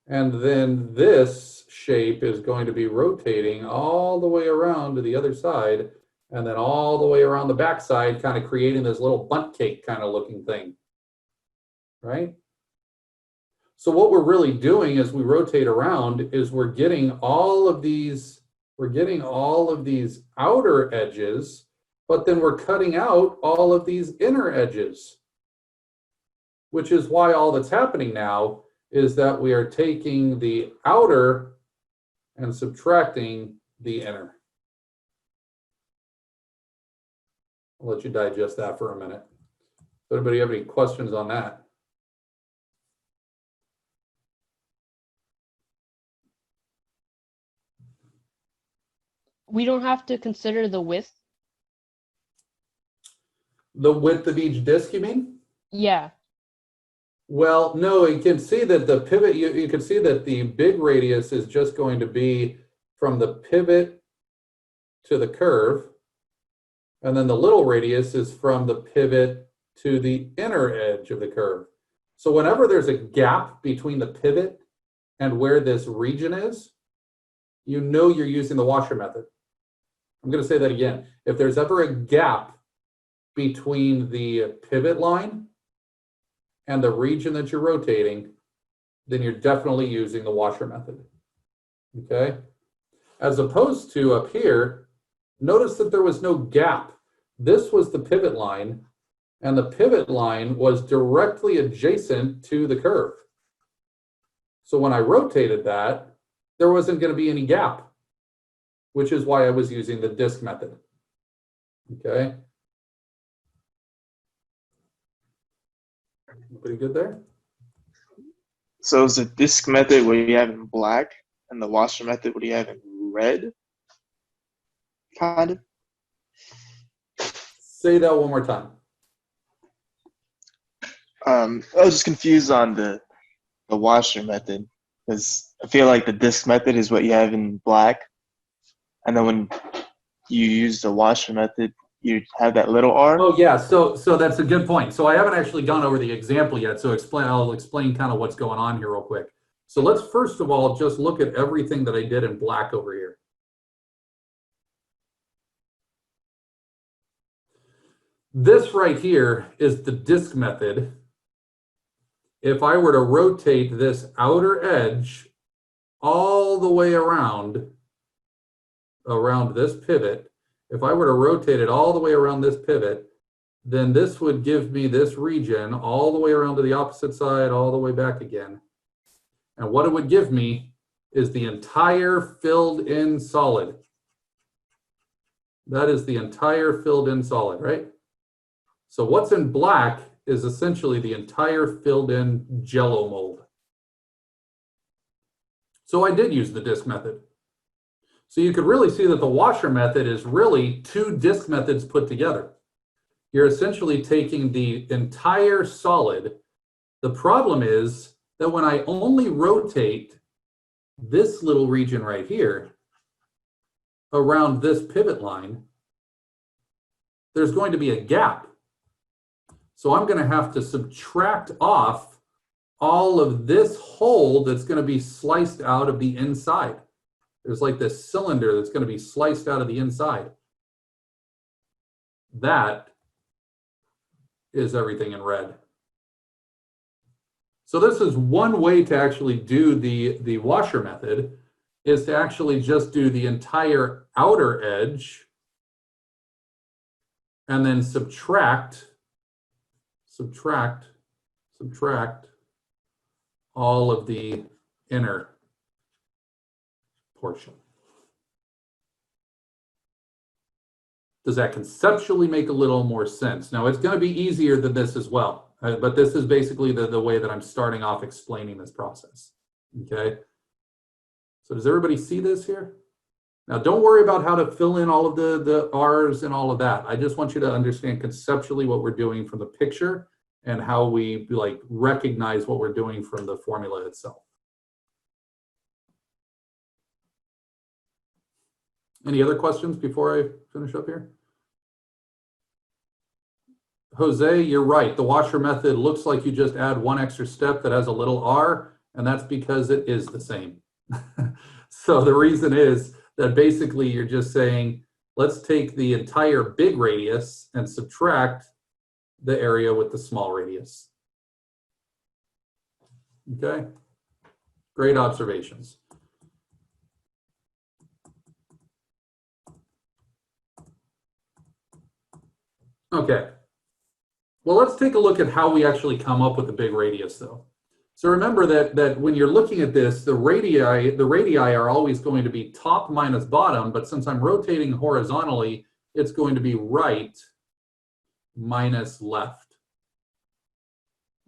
And then this shape is going to be rotating all the way around to the other side, and then all the way around the back side, kind of creating this little bundt cake kind of looking thing, right? So what we're really doing as we rotate around is we're getting all of these outer edges, but then we're cutting out all of these inner edges, which is why all that's happening now is that we are taking the outer and subtracting the inner. I'll let you digest that for a minute. Does anybody have any questions on that? We don't have to consider the width? The width of each disk, you mean? Yeah. Well, no, you can see that the pivot, you can see that the big radius is just going to be from the pivot to the curve. And then the little radius is from the pivot to the inner edge of the curve. So whenever there's a gap between the pivot and where this region is, you know you're using the washer method. I'm going to say that again. If there's ever a gap between the pivot line and the region that you're rotating, then you're definitely using the washer method. Okay? As opposed to up here, notice that there was no gap. This was the pivot line, and the pivot line was directly adjacent to the curve. So when I rotated that, there wasn't going to be any gap, which is why I was using the disk method. Okay? Pretty good there? So is the disk method what you have in black, and the washer method what you have in red? Kind of. Say that one more time. I was just confused on the washer method, because I feel like the disk method is what you have in black, and then when you use the washer method, you have that little r. Oh yeah, so that's a good point. So I haven't actually gone over the example yet, so I'll explain kind of what's going on here real quick. So let's first of all just look at everything that I did in black over here. This right here is the disk method. If I were to rotate this outer edge all the way around this pivot, if I were to rotate it all the way around this pivot, then this would give me this region all the way around to the opposite side, all the way back again. And what it would give me is the entire filled in solid. That is the entire filled in solid, right? So what's in black is essentially the entire filled in Jello mold. So I did use the disk method. So you could really see that the washer method is really two disk methods put together. You're essentially taking the entire solid. The problem is that when I only rotate this little region right here around this pivot line, there's going to be a gap. So I'm going to have to subtract off all of this hole that's going to be sliced out of the inside. There's like this cylinder that's going to be sliced out of the inside. That is everything in red. So this is one way to actually do the washer method, is to actually just do the entire outer edge and then subtract all of the inner portion. Does that conceptually make a little more sense? Now, it's going to be easier than this as well, but this is basically the way that I'm starting off explaining this process. Okay? So does everybody see this here? Now, don't worry about how to fill in all of the R's and all of that. I just want you to understand conceptually what we're doing from the picture and how we like recognize what we're doing from the formula itself. Any other questions before I finish up here? Jose, you're right. The washer method looks like you just add one extra step that has a little r, and that's because it is the same. So the reason is that basically you're just saying, let's take the entire big radius and subtract the area with the small radius. Okay? Great observations. Okay. Well, let's take a look at how we actually come up with the big radius, though. So remember that when you're looking at this, the radii are always going to be top minus bottom, but since I'm rotating horizontally, it's going to be right minus left.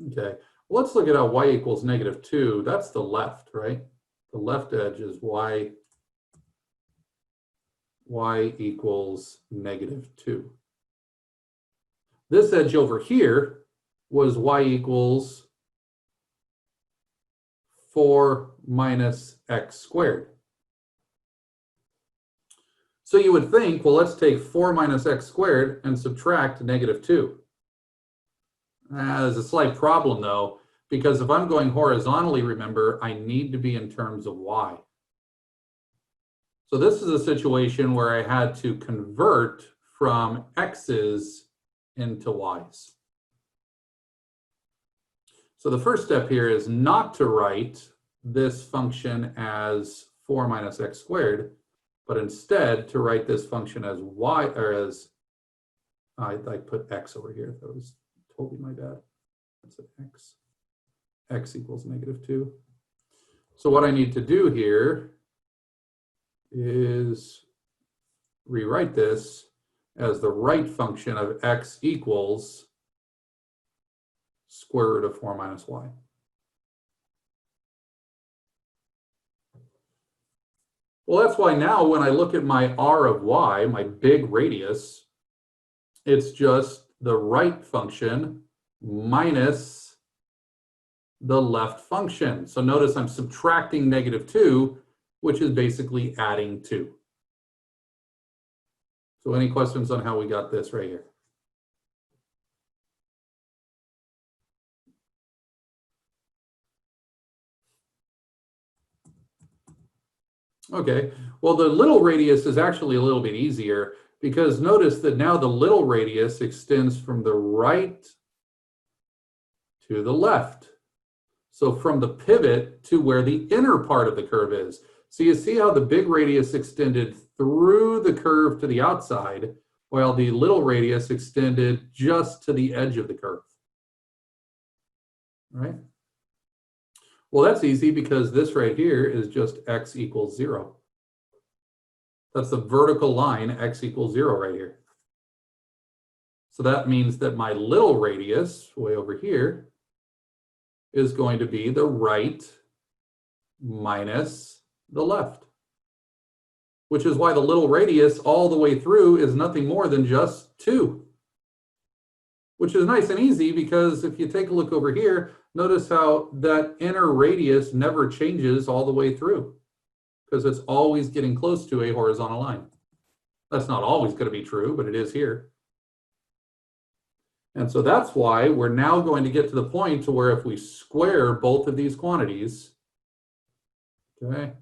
Okay, well, let's look at how y equals -2. That's the left, right? The left edge is y equals -2. This edge over here was y equals 4 minus x squared. So you would think, well, let's take 4 minus x squared and subtract -2. There's a slight problem, though, because if I'm going horizontally, remember, I need to be in terms of y. So this is a situation where I had to convert from x's into y's. So the first step here is not to write this function as 4 minus x squared, but instead to write this function as y, or as, I put x over here. That was totally my bad. That's an x. X equals -2. So what I need to do here is rewrite this as the right function of x equals square root of 4 minus y. Well, that's why now when I look at my r of y, my big radius, it's just the right function minus the left function. So notice I'm subtracting -2, which is basically adding 2. So any questions on how we got this right here? Okay, well, the little radius is actually a little bit easier because notice that now the little radius extends from the right to the left. So from the pivot to where the inner part of the curve is. So you see how the big radius extended through the curve to the outside, while the little radius extended just to the edge of the curve. All right? Well, that's easy because this right here is just x equals 0. That's the vertical line, x equals 0 right here. So that means that my little radius, way over here, is going to be the right minus the left, which is why the little radius all the way through is nothing more than just 2, which is nice and easy because if you take a look over here, notice how that inner radius never changes all the way through because it's always getting close to a horizontal line. That's not always going to be true, but it is here. And so that's why we're now going to get to the point to where if we square both of these quantities, okay,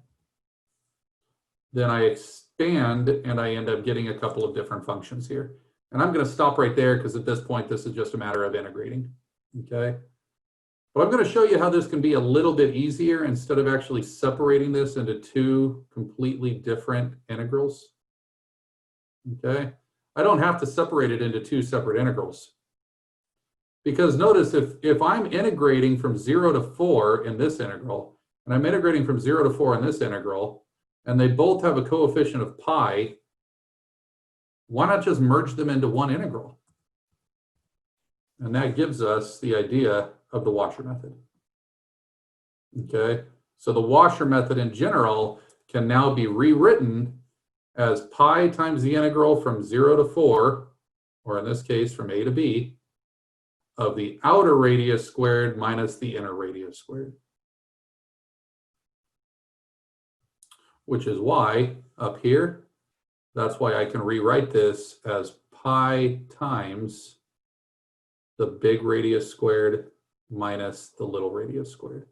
then I expand and I end up getting a couple of different functions here. And I'm going to stop right there because at this point, this is just a matter of integrating, okay? But I'm going to show you how this can be a little bit easier instead of actually separating this into two completely different integrals, okay? I don't have to separate it into two separate integrals. Because notice if I'm integrating from 0 to 4 in this integral, and I'm integrating from 0 to 4 in this integral, and they both have a coefficient of pi, why not just merge them into one integral? And that gives us the idea of the washer method. Okay, so the washer method in general can now be rewritten as pi times the integral from 0 to 4, or in this case from a to b, of the outer radius squared minus the inner radius squared. Which is why up here, that's why I can rewrite this as pi times the big radius squared minus the little radius squared.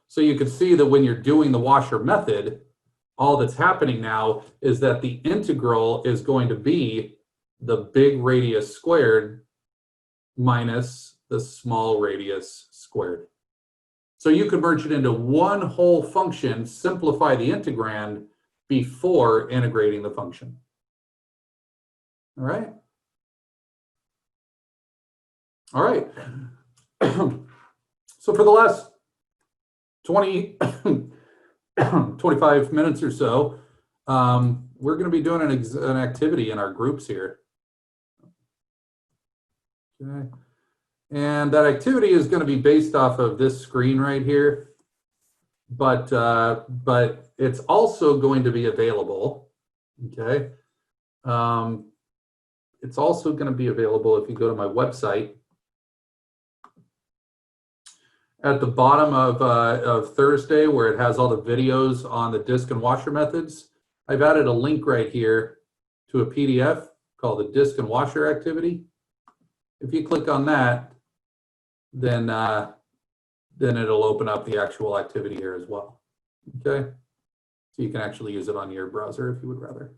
So you can see that when you're doing the washer method, all that's happening now is that the integral is going to be the big radius squared minus the small radius squared. So you could merge it into one whole function, simplify the integrand before integrating the function. All right? All right. So for the last 25 minutes or so, we're going to be doing an activity in our groups here. Okay. And that activity is going to be based off of this screen right here, but it's also going to be available. Okay. It's also going to be available if you go to my website. At the bottom of Thursday, where it has all the videos on the disk and washer methods, I've added a link right here to a PDF called the disk and washer activity. If you click on that, then it'll open up the actual activity here as well. Okay, so you can actually use it on your browser if you would rather.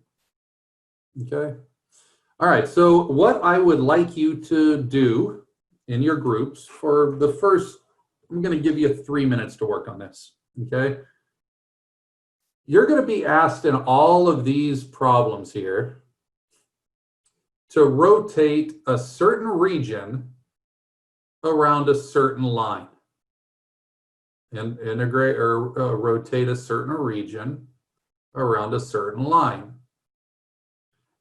Okay, all right. So what I would like you to do in your groups for the first, I'm going to give you 3 minutes to work on this. Okay, you're going to be asked in all of these problems here to rotate a certain region around a certain line, and integrate or rotate a certain region around a certain line.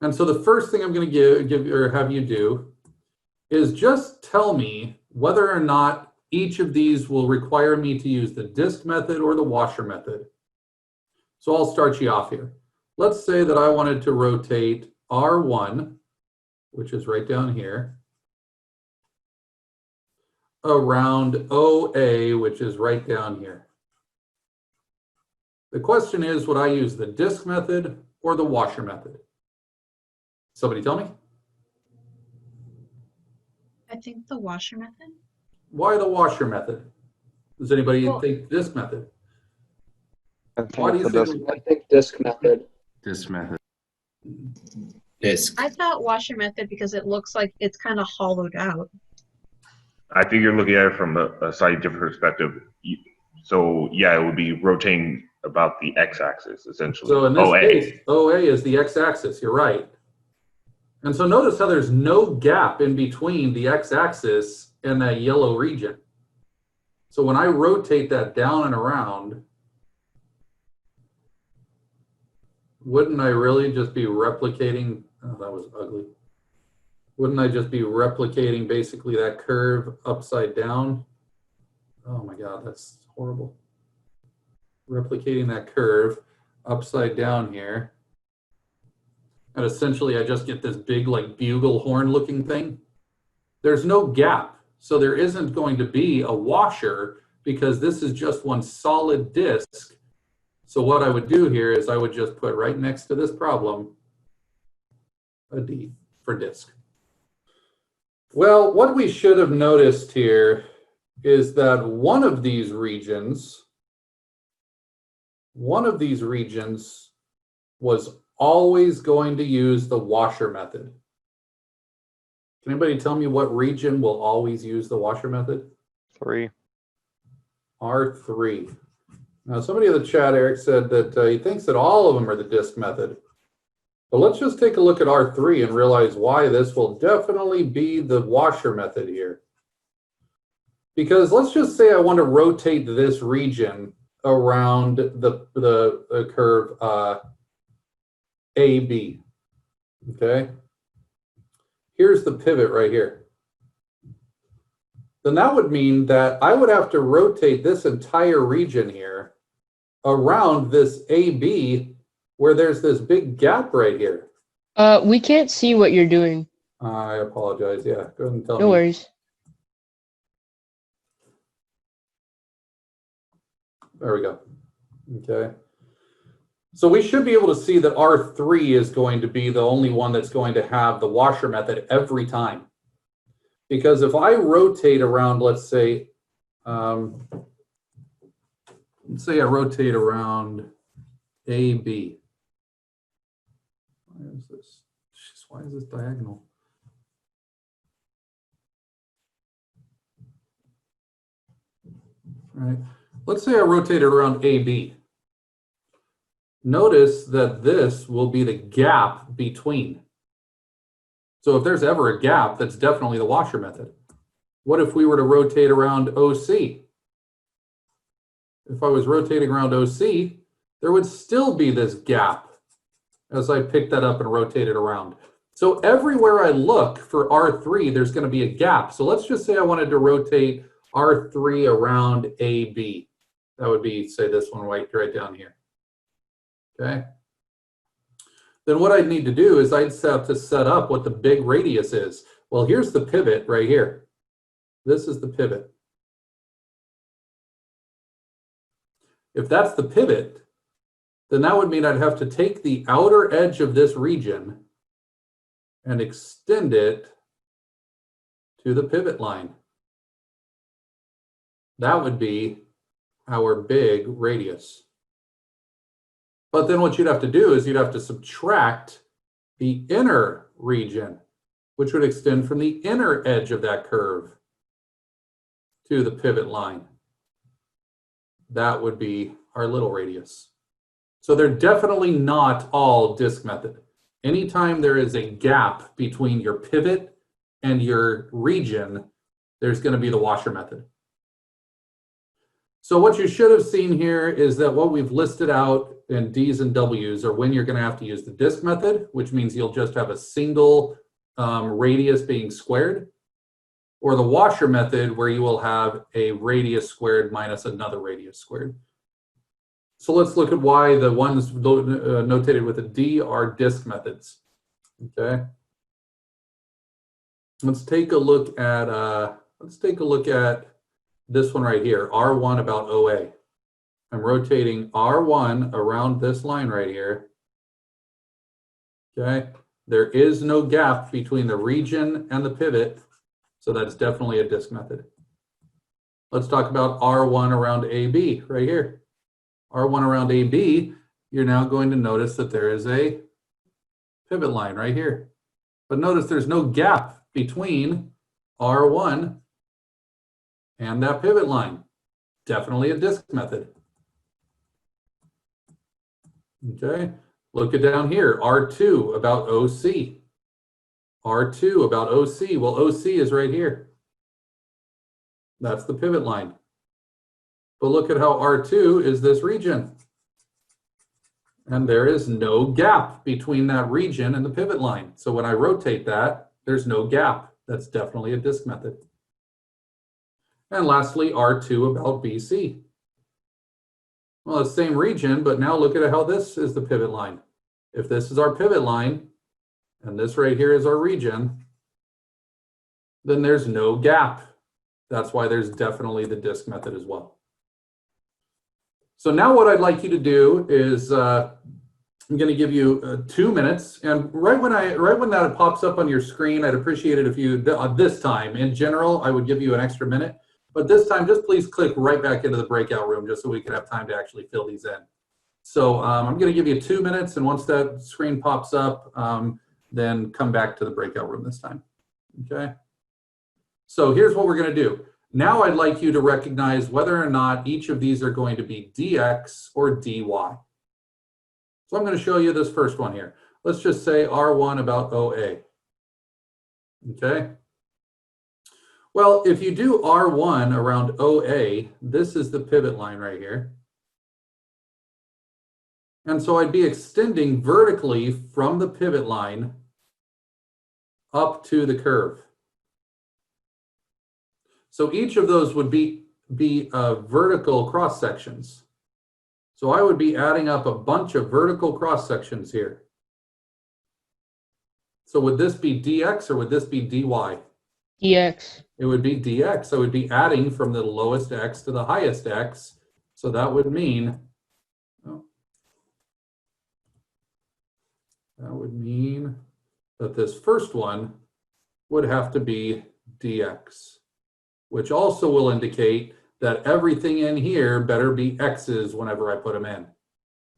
And so the first thing I'm going to have you do is just tell me whether or not each of these will require me to use the disk method or the washer method. So I'll start you off here. Let's say that I wanted to rotate R1, which is right down here, around OA, which is right down here. The question is, would I use the disk method or the washer method? Somebody tell me. I think the washer method. Why the washer method? Does anybody think disk method? Why do you think? I think disk method. This method. Disk. I thought washer method because it looks like it's kind of hollowed out. I think you're looking at it from a slightly different perspective. So yeah, it would be rotating about the x-axis essentially. So in this case, OA is the x-axis. You're right. And so notice how there's no gap in between the x-axis and that yellow region. So when I rotate that down and around, wouldn't I really just be replicating? Oh, that was ugly. Wouldn't I just be replicating basically that curve upside down? Oh my God, that's horrible. Replicating that curve upside down here. And essentially I just get this big like bugle horn looking thing. There's no gap. So there isn't going to be a washer because this is just one solid disk. So what I would do here is I would just put right next to this problem a D for disk. Well, what we should have noticed here is that one of these regions was always going to use the washer method. Can anybody tell me what region will always use the washer method? 3. R3. Now, somebody in the chat, Eric, said that he thinks that all of them are the disk method. But let's just take a look at R3 and realize why this will definitely be the washer method here. Because let's just say I want to rotate this region around the curve AB. Okay? Here's the pivot right here. Then that would mean that I would have to rotate this entire region here around this AB where there's this big gap right here. We can't see what you're doing. I apologize. Yeah, go ahead and tell me. No worries. There we go. Okay. So we should be able to see that R3 is going to be the only one that's going to have the washer method every time. Because if I rotate around, let's say I rotate around AB. Why is this diagonal? All right. Let's say I rotate it around AB. Notice that this will be the gap between. So if there's ever a gap, that's definitely the washer method. What if we were to rotate around OC? If I was rotating around OC, there would still be this gap as I pick that up and rotate it around. So everywhere I look for R3, there's going to be a gap. So let's just say I wanted to rotate R3 around AB. That would be, say, this one right down here. Okay. Then what I'd need to do is I'd have to set up what the big radius is. Well, here's the pivot right here. This is the pivot. If that's the pivot, then that would mean I'd have to take the outer edge of this region and extend it to the pivot line. That would be our big radius. But then what you'd have to do is you'd have to subtract the inner region, which would extend from the inner edge of that curve to the pivot line. That would be our little radius. So they're definitely not all disk method. Anytime there is a gap between your pivot and your region, there's going to be the washer method. So what you should have seen here is that what we've listed out in D's and W's are when you're going to have to use the disk method, which means you'll just have a single radius being squared, or the washer method where you will have a radius squared minus another radius squared. So let's look at why the ones notated with a D are disk methods. Okay. Let's take a look at this one right here, R1 about OA. I'm rotating R1 around this line right here. Okay. There is no gap between the region and the pivot, so that's definitely a disk method. Let's talk about R1 around AB right here. R1 around AB, you're now going to notice that there is a pivot line right here. But notice there's no gap between R1 and that pivot line. Definitely a disk method. Okay, look at down here, R2 about OC. R2 about OC, well, OC is right here. That's the pivot line. But look at how R2 is this region. And there is no gap between that region and the pivot line. So when I rotate that, there's no gap. That's definitely a disk method. And lastly, R2 about BC. Well, it's the same region, but now look at how this is the pivot line. If this is our pivot line, and this right here is our region, then there's no gap. That's why there's definitely the disk method as well. So now what I'd like you to do is I'm going to give you 2 minutes, and right when that pops up on your screen, I'd appreciate it if you this time. In general, I would give you an extra minute, but this time just please click right back into the breakout room just so we can have time to actually fill these in. So I'm going to give you 2 minutes, and once that screen pops up, then come back to the breakout room this time. Okay. So here's what we're going to do. Now I'd like you to recognize whether or not each of these are going to be dx or dy. So I'm going to show you this first one here. Let's just say R1 about OA. Okay. Well, if you do R1 around OA, this is the pivot line right here. And so I'd be extending vertically from the pivot line up to the curve. So each of those would be vertical cross sections. So I would be adding up a bunch of vertical cross sections here. So would this be dx or would this be dy? dx. It would be dx. I would be adding from the lowest x to the highest x. So that would mean, that this first one would have to be dx, which also will indicate that everything in here better be x's whenever I put them in.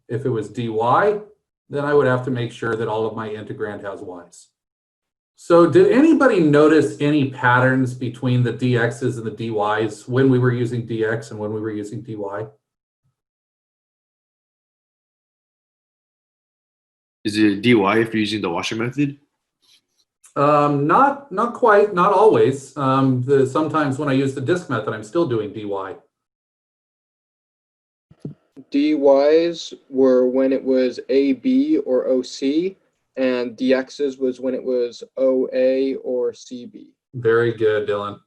If it was dy, then I would have to make sure that all of my integrand has y's. So did anybody notice any patterns between the dx's and the dy's when we were using dx and when we were using dy? Is it dy if you're using the washer method? Not quite, not always. Sometimes when I use the disk method, I'm still doing dy. DYs were when it was AB or OC, And the x's was when it was OA or CB. Very good, Dylan.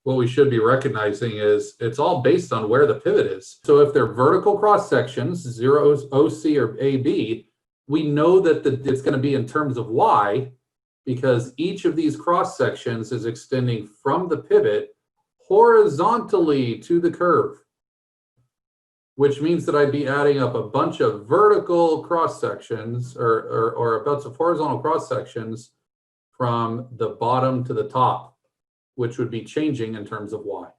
What we should be recognizing is it's all based on where the pivot is. So if they're vertical cross sections, zeros, OC or AB, we know that it's going to be in terms of Y, because each of these cross sections is extending from the pivot horizontally to the curve, which means that I'd be adding up a bunch of vertical cross sections or a bunch of horizontal cross sections from the bottom to the top, which would be changing in terms of Y.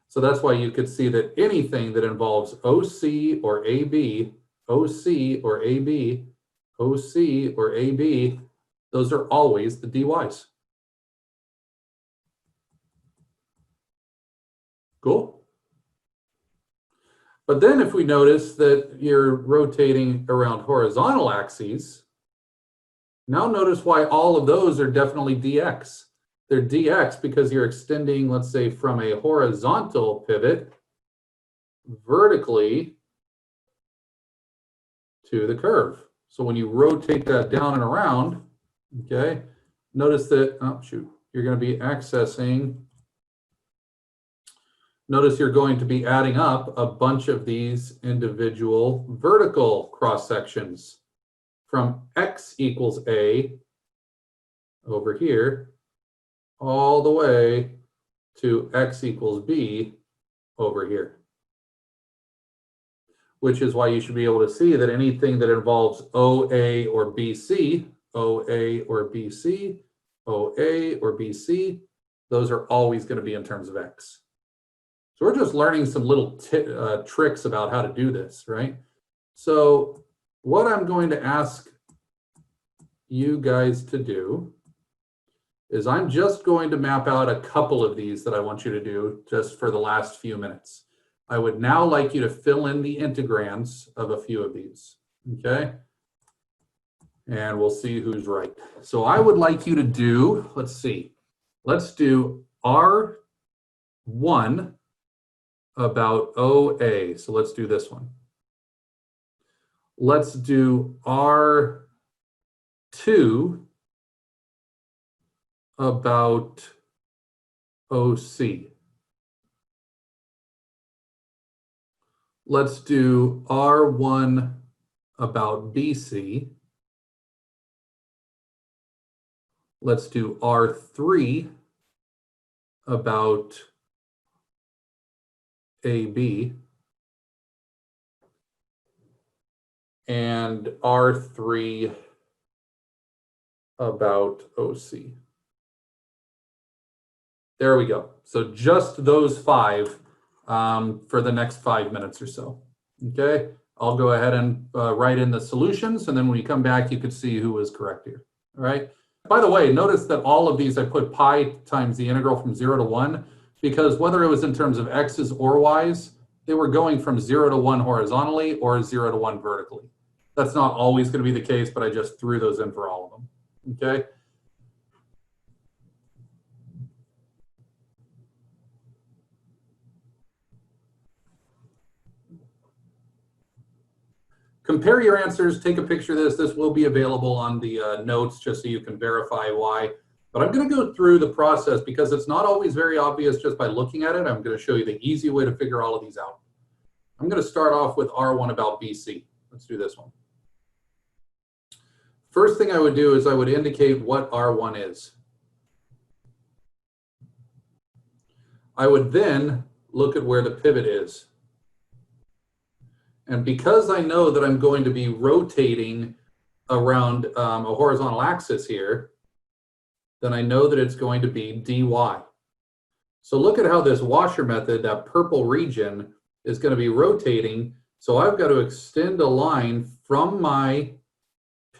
So that's why you could see that anything that involves OC or AB, OC or AB, OC or AB, those are always the dy's. Cool. But then if we notice that you're rotating around horizontal axes, now notice why all of those are definitely dx. They're dx because you're extending, let's say, from a horizontal pivot vertically to the curve. So when you rotate that down and around, okay, notice that, oh shoot, you're going to be accessing, notice you're going to be adding up a bunch of these individual vertical cross sections from x equals A over here all the way to x equals B over here. Which is why you should be able to see that anything that involves OA or BC, OA or BC, OA or BC, those are always going to be in terms of x. So we're just learning some little tricks about how to do this, right? So what I'm going to ask you guys to do is I'm just going to map out a couple of these that I want you to do just for the last few minutes. I would now like you to fill in the integrands of a few of these, okay? And we'll see who's right. So I would like you to do, let's see, let's do R1 about OA. So let's do this one. Let's do R2 about OC. Let's do R1 about BC. Let's do R3 about AB. And R3 about OC. There we go. So just those five for the next 5 minutes or so. Okay, I'll go ahead and write in the solutions, and then when you come back, you can see who was correct here. All right. By the way, notice that all of these I put pi times the integral from 0 to 1, because whether it was in terms of x's or y's, they were going from 0 to 1 horizontally or 0 to 1 vertically. That's not always going to be the case, but I just threw those in for all of them. Okay. Compare your answers, take a picture of this. This will be available on the notes just so you can verify why. But I'm going to go through the process because it's not always very obvious just by looking at it. I'm going to show you the easy way to figure all of these out. I'm going to start off with R1 about BC. Let's do this one. First thing I would do is I would indicate what R1 is. I would then look at where the pivot is. And because I know that I'm going to be rotating around a horizontal axis here, then I know that it's going to be dy. So look at how this washer method, that purple region, is going to be rotating. So I've got to extend a line from my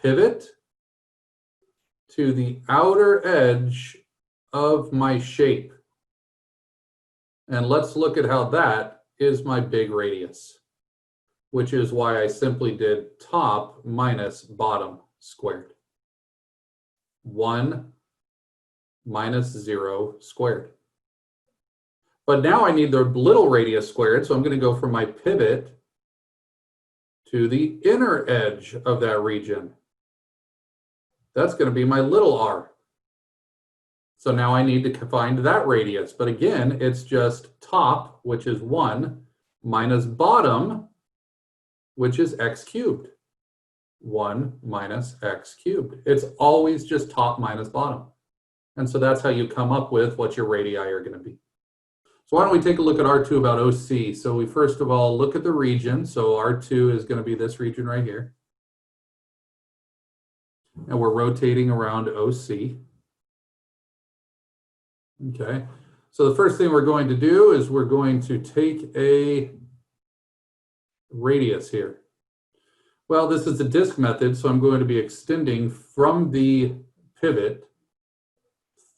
pivot to the outer edge of my shape. And let's look at how that is my big radius, which is why I simply did top minus bottom squared. 1 minus 0 squared. But now I need the little radius squared, so I'm going to go from my pivot to the inner edge of that region. That's going to be my little r. So now I need to find that radius. But again, it's just top, which is 1, minus bottom, which is x cubed. 1 minus x cubed. It's always just top minus bottom. And so that's how you come up with what your radii are going to be. So why don't we take a look at R2 about OC. So we first of all look at the region. So R2 is going to be this region right here. And we're rotating around OC. Okay. So the first thing we're going to do is we're going to take a radius here. Well, this is the disk method, so I'm going to be extending from the pivot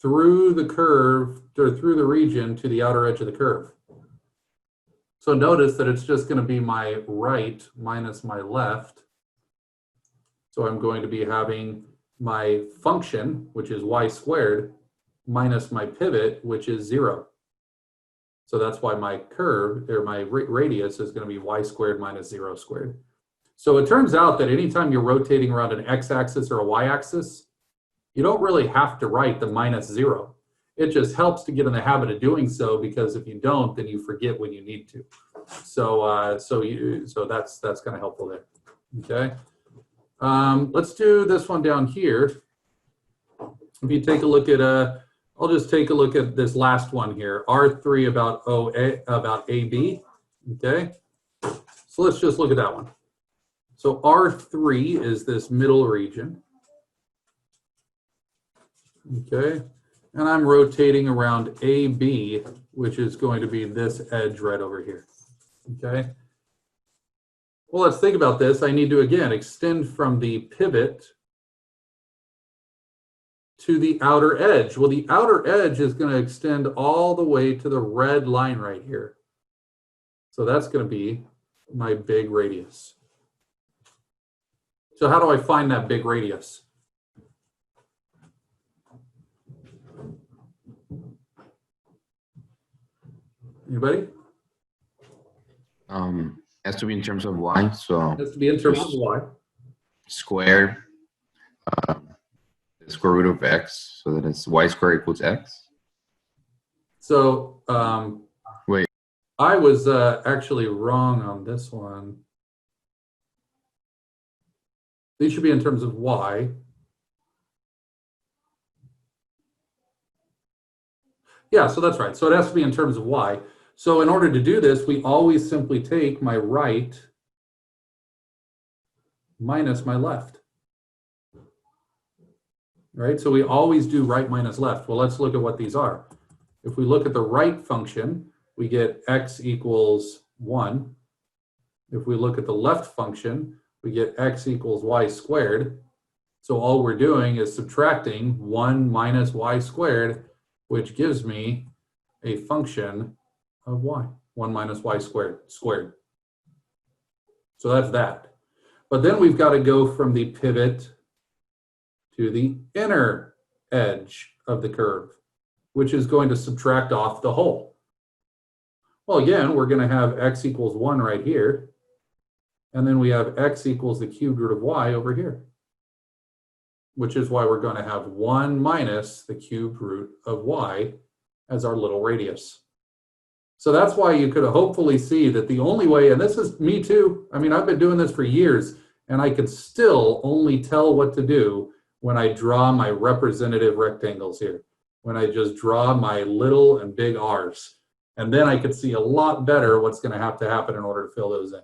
through the curve, or through the region to the outer edge of the curve. So notice that it's just going to be my right minus my left. So I'm going to be having my function, which is y squared, minus my pivot, which is 0. So that's why my curve, or my radius, is going to be y squared minus 0 squared. So it turns out that anytime you're rotating around an x-axis or a y-axis, you don't really have to write the minus 0. It just helps to get in the habit of doing so, because if you don't, then you forget when you need to. So so that's kind of helpful there. Okay. Let's do this one down here. If you take a look at I'll just take a look at this last one here, R3 about OA about AB. Okay. So let's just look at that one. So R3 is this middle region. Okay. And I'm rotating around AB, which is going to be this edge right over here. Okay. Well, let's think about this. I need to, again, extend from the pivot to the outer edge. Well, the outer edge is going to extend all the way to the red line right here. So that's going to be my big radius. So how do I find that big radius? Anybody? Has to be in terms of y, so It has to be in terms of y. square the square root of x, so that it's y squared equals x. So Wait. I was actually wrong on this one. These should be in terms of y. Yeah, so that's right. So it has to be in terms of y. So in order to do this, we always simply take my right minus my left. Right? So we always do right minus left. Well, let's look at what these are. If we look at the right function, we get x equals 1. If we look at the left function, we get x equals y squared. So all we're doing is subtracting 1 minus y squared, which gives me a function of y, 1 minus y squared. So that's that. But then we've got to go from the pivot to the inner edge of the curve, which is going to subtract off the whole. Well, again, we're going to have x equals 1 right here. And then we have x equals the cubed root of y over here, which is why we're going to have 1 minus the cubed root of y as our little radius. So that's why you could hopefully see that the only way, and this is me too, I mean, I've been doing this for years, and I can still only tell what to do when I draw my representative rectangles here, when I just draw my little and big r's. And then I could see a lot better what's going to happen in order to fill those in.